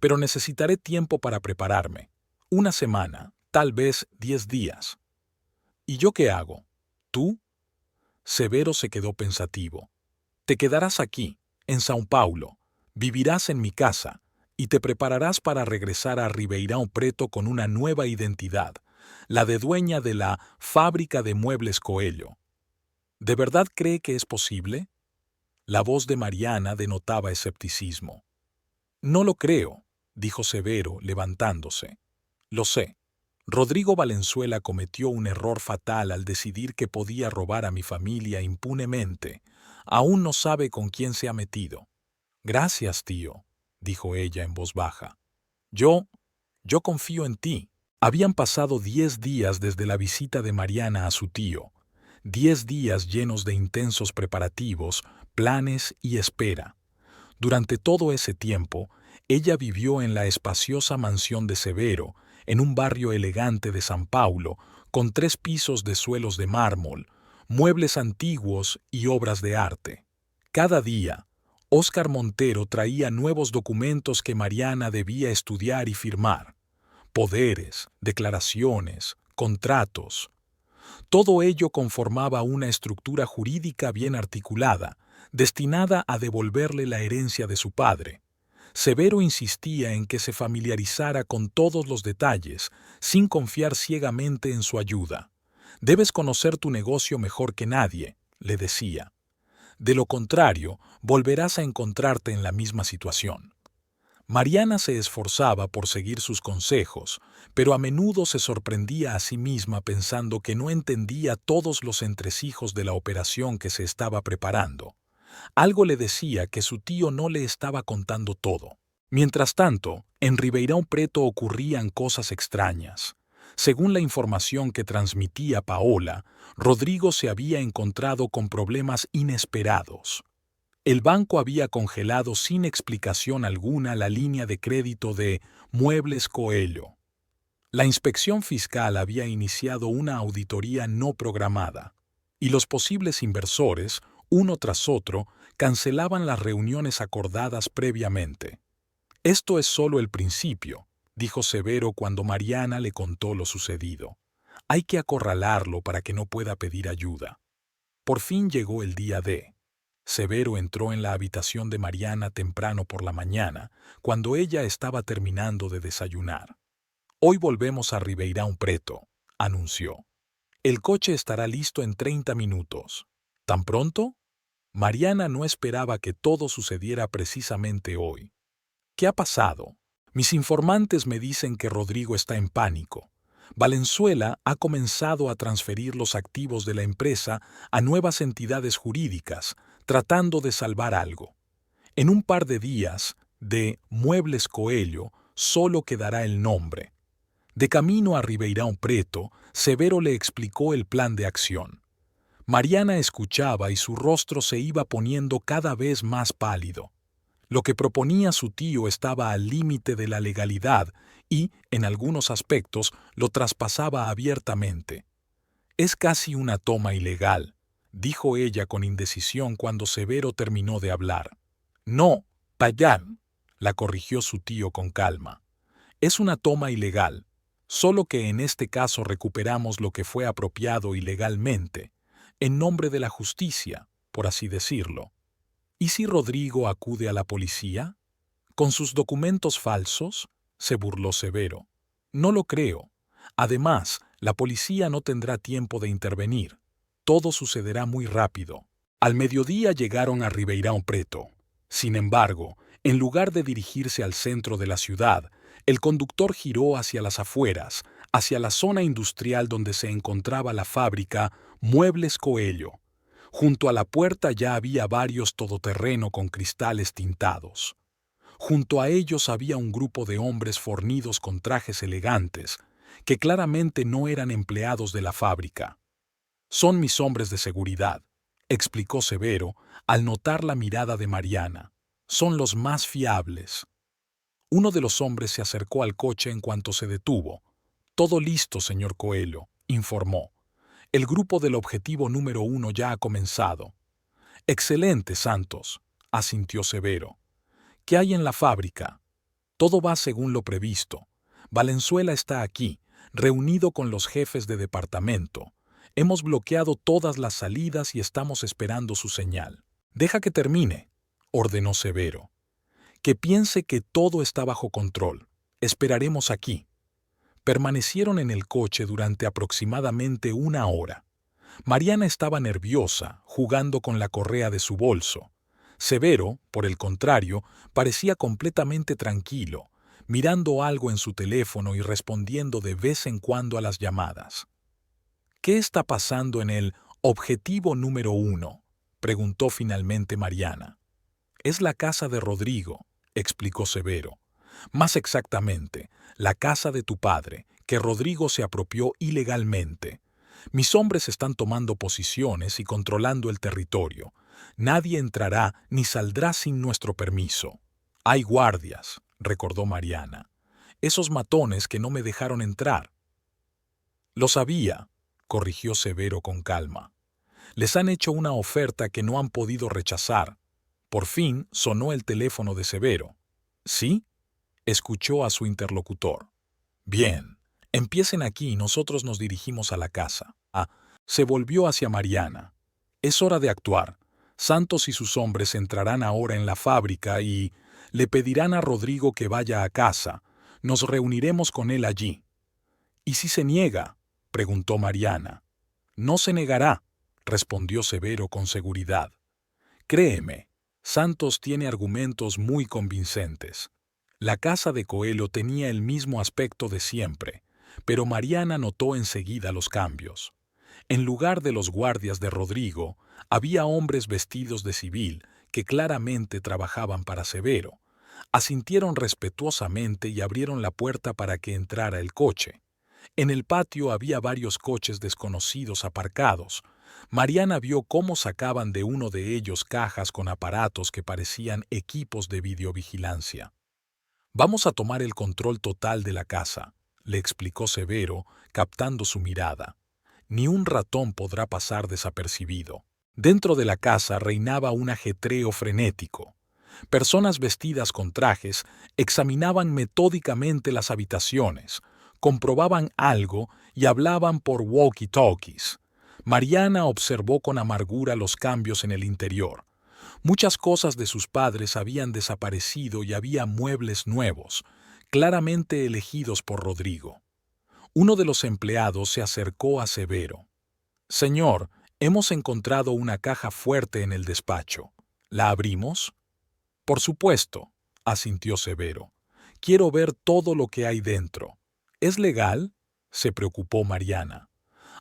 pero necesitaré tiempo para prepararme. 1 semana, tal vez 10 días. ¿Y yo qué hago? ¿Tú?». Severo se quedó pensativo. «Te quedarás aquí, en São Paulo, vivirás en mi casa, y te prepararás para regresar a Ribeirão Preto con una nueva identidad, la de dueña de la fábrica de muebles Coelho. ¿De verdad cree que es posible?». La voz de Mariana denotaba escepticismo. «No lo creo», dijo Severo, levantándose. «Lo sé. Rodrigo Valenzuela cometió un error fatal al decidir que podía robar a mi familia impunemente. Aún no sabe con quién se ha metido». «Gracias, tío», dijo ella en voz baja. Yo confío en ti». Habían pasado 10 días desde la visita de Mariana a su tío. 10 días llenos de intensos preparativos, planes y espera. Durante todo ese tiempo, ella vivió en la espaciosa mansión de Severo, en un barrio elegante de San Paulo, con 3 pisos de suelos de mármol, muebles antiguos y obras de arte. Cada día, Óscar Montero traía nuevos documentos que Mariana debía estudiar y firmar. Poderes, declaraciones, contratos. Todo ello conformaba una estructura jurídica bien articulada, destinada a devolverle la herencia de su padre. Severo insistía en que se familiarizara con todos los detalles, sin confiar ciegamente en su ayuda. «Debes conocer tu negocio mejor que nadie», le decía. «De lo contrario, volverás a encontrarte en la misma situación». Mariana se esforzaba por seguir sus consejos, pero a menudo se sorprendía a sí misma pensando que no entendía todos los entresijos de la operación que se estaba preparando. Algo le decía que su tío no le estaba contando todo. Mientras tanto, en Ribeirão Preto ocurrían cosas extrañas. Según la información que transmitía Paola, Rodrigo se había encontrado con problemas inesperados. El banco había congelado sin explicación alguna la línea de crédito de Muebles Coelho. La inspección fiscal había iniciado una auditoría no programada, y los posibles inversores, uno tras otro, cancelaban las reuniones acordadas previamente. Esto es solo el principio, dijo Severo cuando Mariana le contó lo sucedido. Hay que acorralarlo para que no pueda pedir ayuda. Por fin llegó el día D. Severo entró en la habitación de Mariana temprano por la mañana, cuando ella estaba terminando de desayunar. Hoy volvemos a Ribeirão Preto, anunció. El coche estará listo en 30 minutos. ¿Tan pronto? Mariana no esperaba que todo sucediera precisamente hoy. ¿Qué ha pasado? Mis informantes me dicen que Rodrigo está en pánico. Valenzuela ha comenzado a transferir los activos de la empresa a nuevas entidades jurídicas, tratando de salvar algo. En un par de días, de Muebles Coelho solo quedará el nombre. De camino a Ribeirão Preto, Severo le explicó el plan de acción. Mariana escuchaba y su rostro se iba poniendo cada vez más pálido. Lo que proponía su tío estaba al límite de la legalidad y, en algunos aspectos, lo traspasaba abiertamente. Es casi una toma ilegal, dijo ella con indecisión cuando Severo terminó de hablar. No, Payán, la corrigió su tío con calma. Es una toma ilegal, solo que en este caso recuperamos lo que fue apropiado ilegalmente, en nombre de la justicia, por así decirlo. ¿Y si Rodrigo acude a la policía? ¿Con sus documentos falsos? Se burló Severo. No lo creo. Además, la policía no tendrá tiempo de intervenir. Todo sucederá muy rápido. Al mediodía llegaron a Ribeirão Preto. Sin embargo, en lugar de dirigirse al centro de la ciudad, el conductor giró hacia las afueras, hacia la zona industrial donde se encontraba la fábrica Muebles Coelho. Junto a la puerta ya había varios todoterreno con cristales tintados. Junto a ellos había un grupo de hombres fornidos con trajes elegantes, que claramente no eran empleados de la fábrica. Son mis hombres de seguridad, explicó Severo al notar la mirada de Mariana. Son los más fiables. Uno de los hombres se acercó al coche en cuanto se detuvo. Todo listo, señor Coelho, informó. El grupo del objetivo número 1 ya ha comenzado. Excelente, Santos, asintió Severo. ¿Qué hay en la fábrica? Todo va según lo previsto. Valenzuela está aquí, reunido con los jefes de departamento. Hemos bloqueado todas las salidas y estamos esperando su señal. Deja que termine, ordenó Severo. Que piense que todo está bajo control. Esperaremos aquí. Permanecieron en el coche durante aproximadamente 1 hora. Mariana estaba nerviosa, jugando con la correa de su bolso. Severo, por el contrario, parecía completamente tranquilo, mirando algo en su teléfono y respondiendo de vez en cuando a las llamadas. ¿Qué está pasando en el objetivo número 1? Preguntó finalmente Mariana. Es la casa de Rodrigo, explicó Severo. Más exactamente, la casa de tu padre, que Rodrigo se apropió ilegalmente. Mis hombres están tomando posiciones y controlando el territorio. Nadie entrará ni saldrá sin nuestro permiso. Hay guardias, recordó Mariana. Esos matones que no me dejaron entrar. Lo sabía, corrigió Severo con calma. Les han hecho una oferta que no han podido rechazar. Por fin sonó el teléfono de Severo. ¿Sí? Escuchó a su interlocutor. Bien, empiecen aquí y nosotros nos dirigimos a la casa. Se volvió hacia Mariana. Es hora de actuar. Santos y sus hombres entrarán ahora en la fábrica y le pedirán a Rodrigo que vaya a casa. Nos reuniremos con él allí. ¿Y si se niega? Preguntó Mariana. No se negará, respondió Severo con seguridad. Créeme, Santos tiene argumentos muy convincentes. La casa de Coelho tenía el mismo aspecto de siempre, pero Mariana notó enseguida los cambios. En lugar de los guardias de Rodrigo, había hombres vestidos de civil que claramente trabajaban para Severo. Asintieron respetuosamente y abrieron la puerta para que entrara el coche. En el patio había varios coches desconocidos aparcados. Mariana vio cómo sacaban de uno de ellos cajas con aparatos que parecían equipos de videovigilancia. Vamos a tomar el control total de la casa, le explicó Severo, captando su mirada. Ni un ratón podrá pasar desapercibido. Dentro de la casa reinaba un ajetreo frenético. Personas vestidas con trajes examinaban metódicamente las habitaciones, comprobaban algo y hablaban por walkie-talkies. Mariana observó con amargura los cambios en el interior. Muchas cosas de sus padres habían desaparecido y había muebles nuevos, claramente elegidos por Rodrigo. Uno de los empleados se acercó a Severo. «Señor, hemos encontrado una caja fuerte en el despacho. ¿La abrimos?» «Por supuesto», asintió Severo. «Quiero ver todo lo que hay dentro». «¿Es legal?», se preocupó Mariana.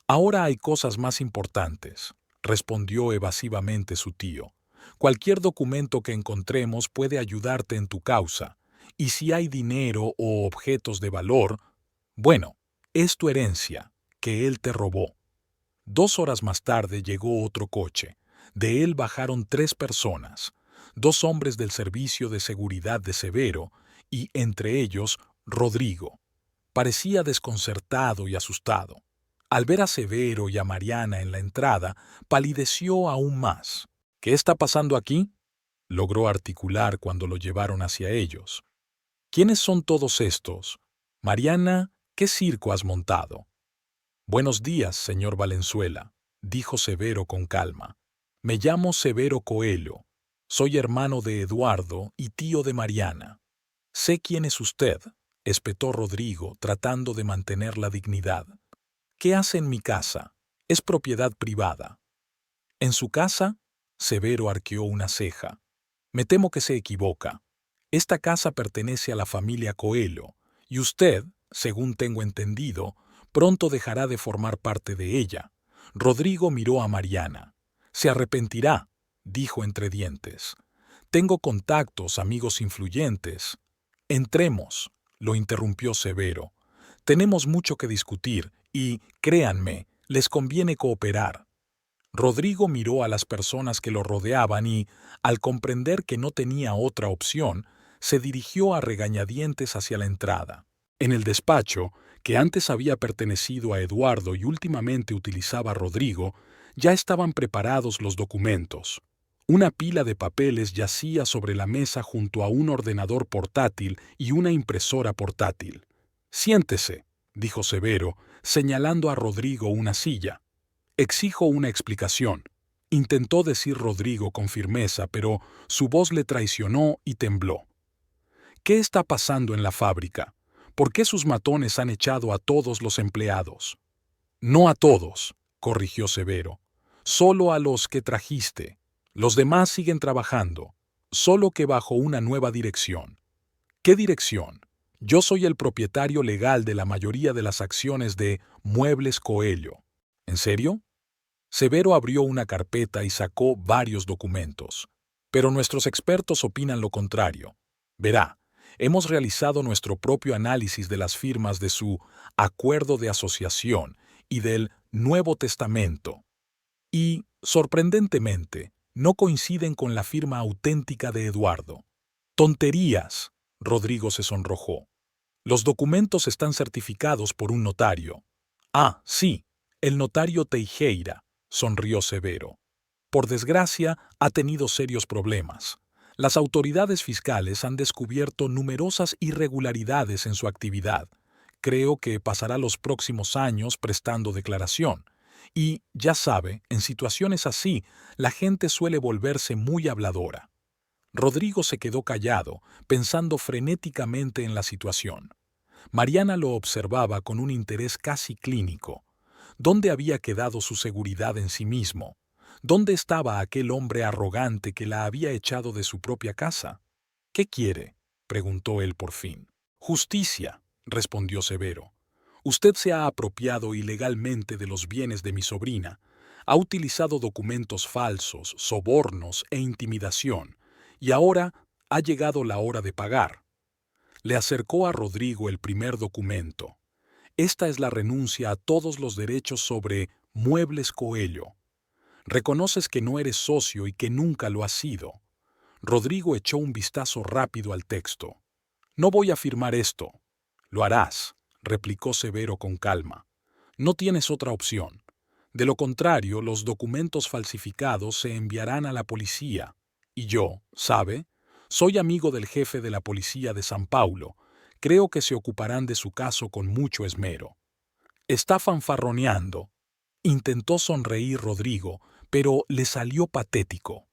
«Ahora hay cosas más importantes», respondió evasivamente su tío. «Cualquier documento que encontremos puede ayudarte en tu causa, y si hay dinero o objetos de valor, bueno, es tu herencia, que él te robó». 2 horas más tarde llegó otro coche. De él bajaron 3 personas, 2 hombres del servicio de seguridad de Severo y, entre ellos, Rodrigo. Parecía desconcertado y asustado. Al ver a Severo y a Mariana en la entrada, palideció aún más. «¿Qué está pasando aquí?», logró articular cuando lo llevaron hacia ellos. «¿Quiénes son todos estos? Mariana, ¿qué circo has montado?». «Buenos días, señor Valenzuela», dijo Severo con calma. «Me llamo Severo Coelho. Soy hermano de Eduardo y tío de Mariana». «Sé quién es usted», espetó Rodrigo, tratando de mantener la dignidad. «¿Qué hace en mi casa? Es propiedad privada». «¿En su casa?», Severo arqueó una ceja. «Me temo que se equivoca. Esta casa pertenece a la familia Coelho, y usted, según tengo entendido, pronto dejará de formar parte de ella». Rodrigo miró a Mariana. «Se arrepentirá», dijo entre dientes. «Tengo contactos, amigos influyentes». «Entremos», lo interrumpió Severo. «Tenemos mucho que discutir y, créanme, les conviene cooperar». Rodrigo miró a las personas que lo rodeaban y, al comprender que no tenía otra opción, se dirigió a regañadientes hacia la entrada. En el despacho, que antes había pertenecido a Eduardo y últimamente utilizaba Rodrigo, ya estaban preparados los documentos. Una pila de papeles yacía sobre la mesa junto a un ordenador portátil y una impresora portátil. «Siéntese», dijo Severo, señalando a Rodrigo una silla. «Exijo una explicación», intentó decir Rodrigo con firmeza, pero su voz le traicionó y tembló. «¿Qué está pasando en la fábrica? ¿Por qué sus matones han echado a todos los empleados?» «No a todos», corrigió Severo. «Solo a los que trajiste. Los demás siguen trabajando, solo que bajo una nueva dirección». «¿Qué dirección? Yo soy el propietario legal de la mayoría de las acciones de Muebles Coelho». «¿En serio?». Severo abrió una carpeta y sacó varios documentos. «Pero nuestros expertos opinan lo contrario. Verá, hemos realizado nuestro propio análisis de las firmas de su acuerdo de asociación y del Nuevo Testamento. Y, sorprendentemente, no coinciden con la firma auténtica de Eduardo». «¡Tonterías!», Rodrigo se sonrojó. «Los documentos están certificados por un notario». «Ah, sí, el notario Teijeira», sonrió Severo. «Por desgracia, ha tenido serios problemas. Las autoridades fiscales han descubierto numerosas irregularidades en su actividad. Creo que pasará los próximos años prestando declaración. Y, ya sabe, en situaciones así, la gente suele volverse muy habladora». Rodrigo se quedó callado, pensando frenéticamente en la situación. Mariana lo observaba con un interés casi clínico. ¿Dónde había quedado su seguridad en sí mismo? ¿Dónde estaba aquel hombre arrogante que la había echado de su propia casa? «¿Qué quiere?», preguntó él por fin. «Justicia», respondió Severo. «Usted se ha apropiado ilegalmente de los bienes de mi sobrina, ha utilizado documentos falsos, sobornos e intimidación, y ahora ha llegado la hora de pagar». Le acercó a Rodrigo el primer documento. «Esta es la renuncia a todos los derechos sobre Muebles Coelho. Reconoces que no eres socio y que nunca lo has sido». Rodrigo echó un vistazo rápido al texto. «No voy a firmar esto». «Lo harás», replicó Severo con calma. No tienes otra opción. De lo contrario, los documentos falsificados se enviarán a la policía. Y yo, ¿sabe? Soy amigo del jefe de la policía de San Paulo. Creo que se ocuparán de su caso con mucho esmero. Está fanfarroneando. Intentó sonreír Rodrigo, pero le salió patético.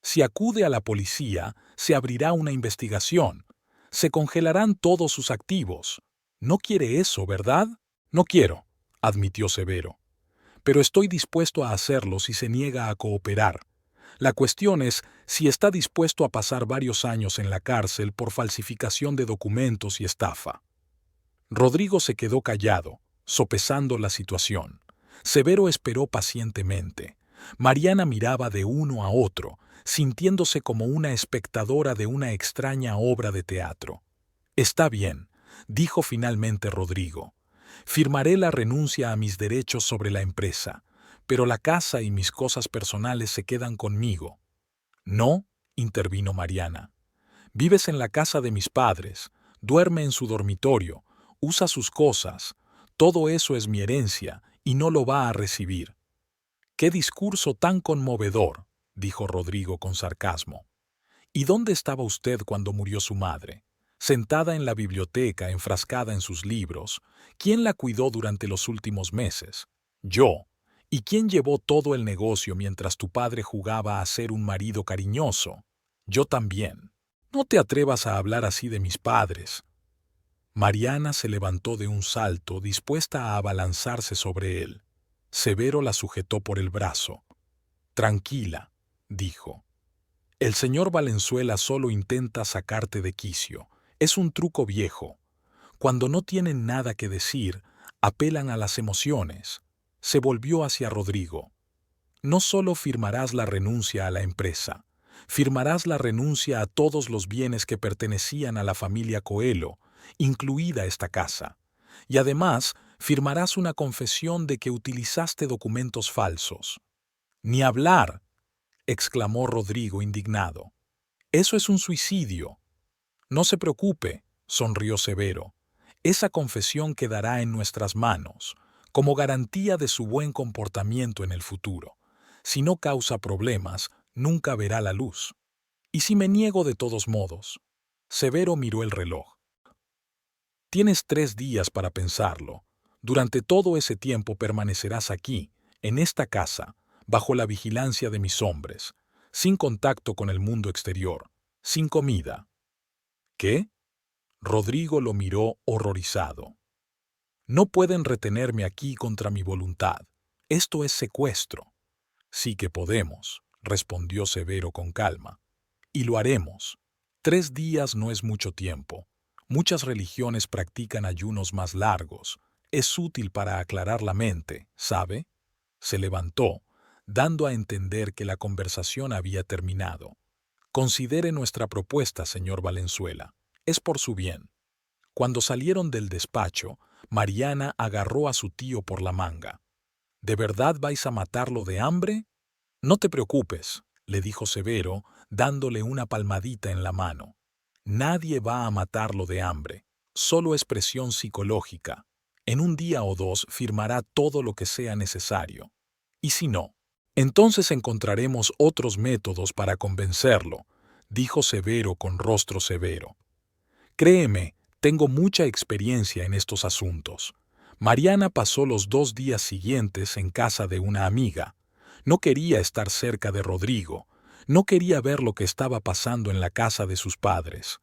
Si acude a la policía, se abrirá una investigación. Se congelarán todos sus activos. No quiere eso, ¿verdad? No quiero, admitió Severo. Pero estoy dispuesto a hacerlo si se niega a cooperar. La cuestión es si está dispuesto a pasar varios años en la cárcel por falsificación de documentos y estafa. Rodrigo se quedó callado, sopesando la situación. Severo esperó pacientemente. Mariana miraba de uno a otro, sintiéndose como una espectadora de una extraña obra de teatro. Está bien, dijo finalmente Rodrigo. Firmaré la renuncia a mis derechos sobre la empresa, pero la casa y mis cosas personales se quedan conmigo. No, intervino Mariana. Vives en la casa de mis padres, duerme en su dormitorio, usa sus cosas. Todo eso es mi herencia y no lo va a recibir. ¡Qué discurso tan conmovedor!, dijo Rodrigo con sarcasmo. ¿Y dónde estaba usted cuando murió su madre? Sentada en la biblioteca, enfrascada en sus libros. ¿Quién la cuidó durante los últimos meses? Yo. ¿Y quién llevó todo el negocio mientras tu padre jugaba a ser un marido cariñoso? Yo también. No te atrevas a hablar así de mis padres. Mariana se levantó de un salto, dispuesta a abalanzarse sobre él. Severo la sujetó por el brazo. Tranquila, dijo. El señor Valenzuela solo intenta sacarte de quicio. Es un truco viejo. Cuando no tienen nada que decir, apelan a las emociones. Se volvió hacia Rodrigo. No solo firmarás la renuncia a la empresa, firmarás la renuncia a todos los bienes que pertenecían a la familia Coelho, incluida esta casa. Y además, firmarás una confesión de que utilizaste documentos falsos. ¡Ni hablar!, exclamó Rodrigo indignado. Eso es un suicidio. No se preocupe, sonrió Severo. Esa confesión quedará en nuestras manos, como garantía de su buen comportamiento en el futuro. Si no causa problemas, nunca verá la luz. ¿Y si me niego de todos modos? Severo miró el reloj. Tienes 3 días para pensarlo. Durante todo ese tiempo permanecerás aquí, en esta casa, bajo la vigilancia de mis hombres, sin contacto con el mundo exterior, sin comida. ¿Qué? Rodrigo lo miró horrorizado. No pueden retenerme aquí contra mi voluntad. Esto es secuestro. Sí que podemos, respondió Severo con calma. Y lo haremos. 3 días no es mucho tiempo. Muchas religiones practican ayunos más largos. Es útil para aclarar la mente, ¿sabe? Se levantó, dando a entender que la conversación había terminado. Considere nuestra propuesta, señor Valenzuela. Es por su bien. Cuando salieron del despacho, Mariana agarró a su tío por la manga. ¿De verdad vais a matarlo de hambre? No te preocupes, le dijo Severo, dándole una palmadita en la mano. Nadie va a matarlo de hambre. Solo es presión psicológica. En 1 día o 2 firmará todo lo que sea necesario. Y si no, entonces encontraremos otros métodos para convencerlo, dijo Severo con rostro severo. Créeme, tengo mucha experiencia en estos asuntos. Mariana pasó los 2 días siguientes en casa de una amiga. No quería estar cerca de Rodrigo. No quería ver lo que estaba pasando en la casa de sus padres.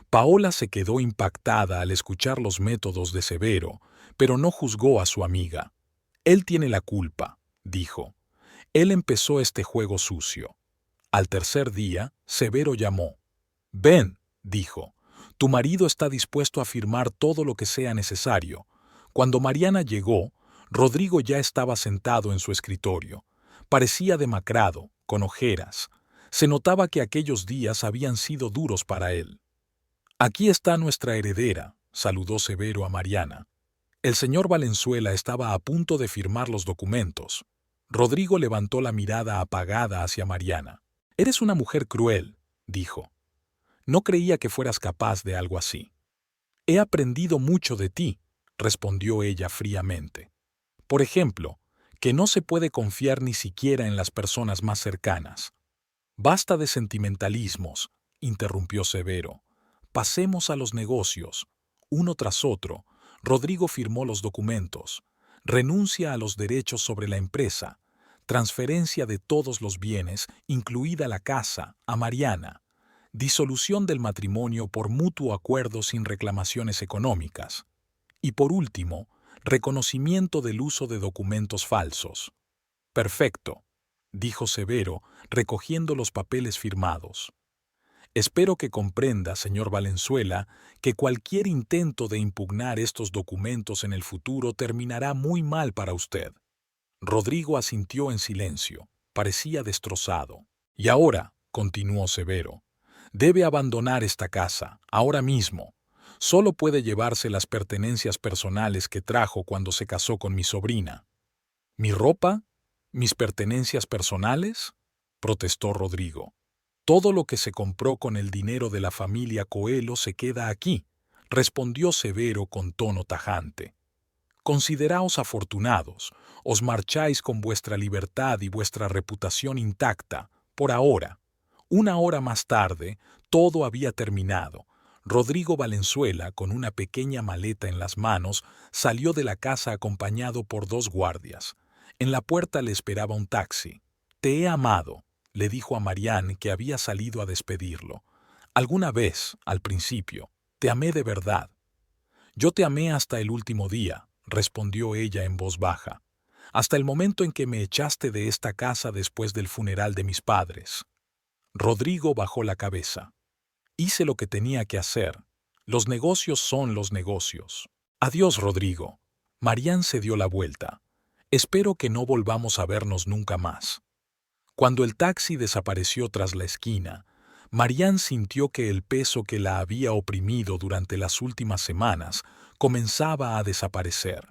Paola se quedó impactada al escuchar los métodos de Severo, pero no juzgó a su amiga. Él tiene la culpa, dijo. Él empezó este juego sucio. Al tercer día, Severo llamó. Ven, dijo. Tu marido está dispuesto a firmar todo lo que sea necesario. Cuando Mariana llegó, Rodrigo ya estaba sentado en su escritorio. Parecía demacrado, con ojeras. Se notaba que aquellos días habían sido duros para él. Aquí está nuestra heredera, saludó Severo a Mariana. El señor Valenzuela estaba a punto de firmar los documentos. Rodrigo levantó la mirada apagada hacia Mariana. Eres una mujer cruel, dijo. No creía que fueras capaz de algo así. He aprendido mucho de ti, respondió ella fríamente. Por ejemplo, que no se puede confiar ni siquiera en las personas más cercanas. Basta de sentimentalismos, interrumpió Severo. Pasemos a los negocios. Uno tras otro, Rodrigo firmó los documentos. Renuncia a los derechos sobre la empresa. Transferencia de todos los bienes, incluida la casa, a Mariana. Disolución del matrimonio por mutuo acuerdo sin reclamaciones económicas. Y por último, reconocimiento del uso de documentos falsos. Perfecto, dijo Severo, recogiendo los papeles firmados. Espero que comprenda, señor Valenzuela, que cualquier intento de impugnar estos documentos en el futuro terminará muy mal para usted. Rodrigo asintió en silencio. Parecía destrozado. Y ahora, continuó Severo, debe abandonar esta casa, ahora mismo. Solo puede llevarse las pertenencias personales que trajo cuando se casó con mi sobrina. ¿Mi ropa? ¿Mis pertenencias personales?, protestó Rodrigo. Todo lo que se compró con el dinero de la familia Coelho se queda aquí, respondió Severo con tono tajante. Consideraos afortunados, os marcháis con vuestra libertad y vuestra reputación intacta, por ahora. Una hora más tarde, todo había terminado. Rodrigo Valenzuela, con una pequeña maleta en las manos, salió de la casa acompañado por 2 guardias. En la puerta le esperaba un taxi. «Te he amado», le dijo a Marianne, que había salido a despedirlo. «Alguna vez, al principio, te amé de verdad». «Yo te amé hasta el último día», respondió ella en voz baja. «Hasta el momento en que me echaste de esta casa después del funeral de mis padres». Rodrigo bajó la cabeza. «Hice lo que tenía que hacer. Los negocios son los negocios». «Adiós, Rodrigo». Marianne se dio la vuelta. «Espero que no volvamos a vernos nunca más». Cuando el taxi desapareció tras la esquina, Marianne sintió que el peso que la había oprimido durante las últimas semanas comenzaba a desaparecer.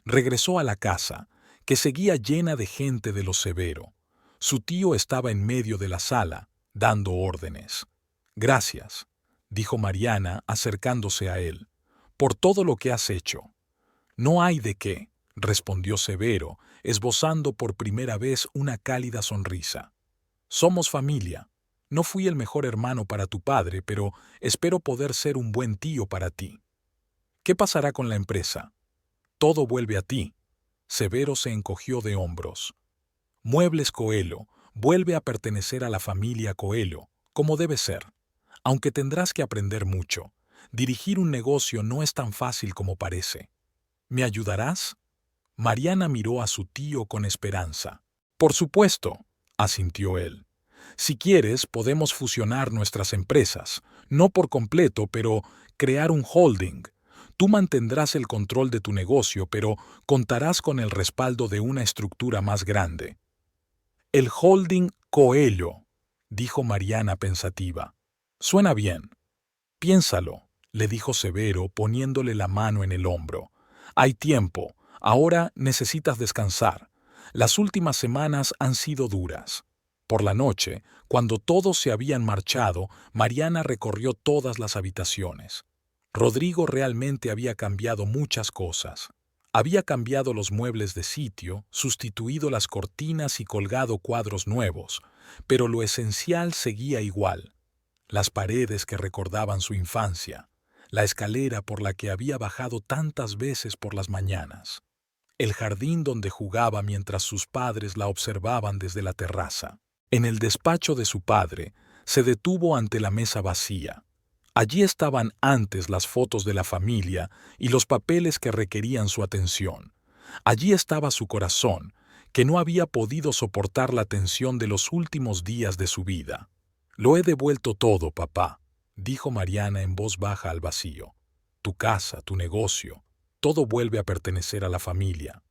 Regresó a la casa, que seguía llena de gente de lo Severo. Su tío estaba en medio de la sala, dando órdenes. «Gracias», dijo Mariana, acercándose a él, «por todo lo que has hecho». «No hay de qué», respondió Severo, esbozando por primera vez una cálida sonrisa. «Somos familia. No fui el mejor hermano para tu padre, pero espero poder ser un buen tío para ti». «¿Qué pasará con la empresa?» «Todo vuelve a ti». Severo se encogió de hombros. «Muebles Coelho vuelve a pertenecer a la familia Coelho, como debe ser. Aunque tendrás que aprender mucho. Dirigir un negocio no es tan fácil como parece. ¿Me ayudarás?» Mariana miró a su tío con esperanza. «Por supuesto», asintió él. «Si quieres, podemos fusionar nuestras empresas. No por completo, pero crear un holding. Tú mantendrás el control de tu negocio, pero contarás con el respaldo de una estructura más grande». «El holding Coelho», dijo Mariana pensativa. «Suena bien». «Piénsalo», le dijo Severo, poniéndole la mano en el hombro. «Hay tiempo. Ahora necesitas descansar. Las últimas semanas han sido duras». Por la noche, cuando todos se habían marchado, Mariana recorrió todas las habitaciones. Rodrigo realmente había cambiado muchas cosas. Había cambiado los muebles de sitio, sustituido las cortinas y colgado cuadros nuevos, pero lo esencial seguía igual. Las paredes que recordaban su infancia, la escalera por la que había bajado tantas veces por las mañanas, el jardín donde jugaba mientras sus padres la observaban desde la terraza. En el despacho de su padre, se detuvo ante la mesa vacía. Allí estaban antes las fotos de la familia y los papeles que requerían su atención. Allí estaba su corazón, que no había podido soportar la tensión de los últimos días de su vida. «Lo he devuelto todo, papá», dijo Mariana en voz baja al vacío. «Tu casa, tu negocio, todo vuelve a pertenecer a la familia».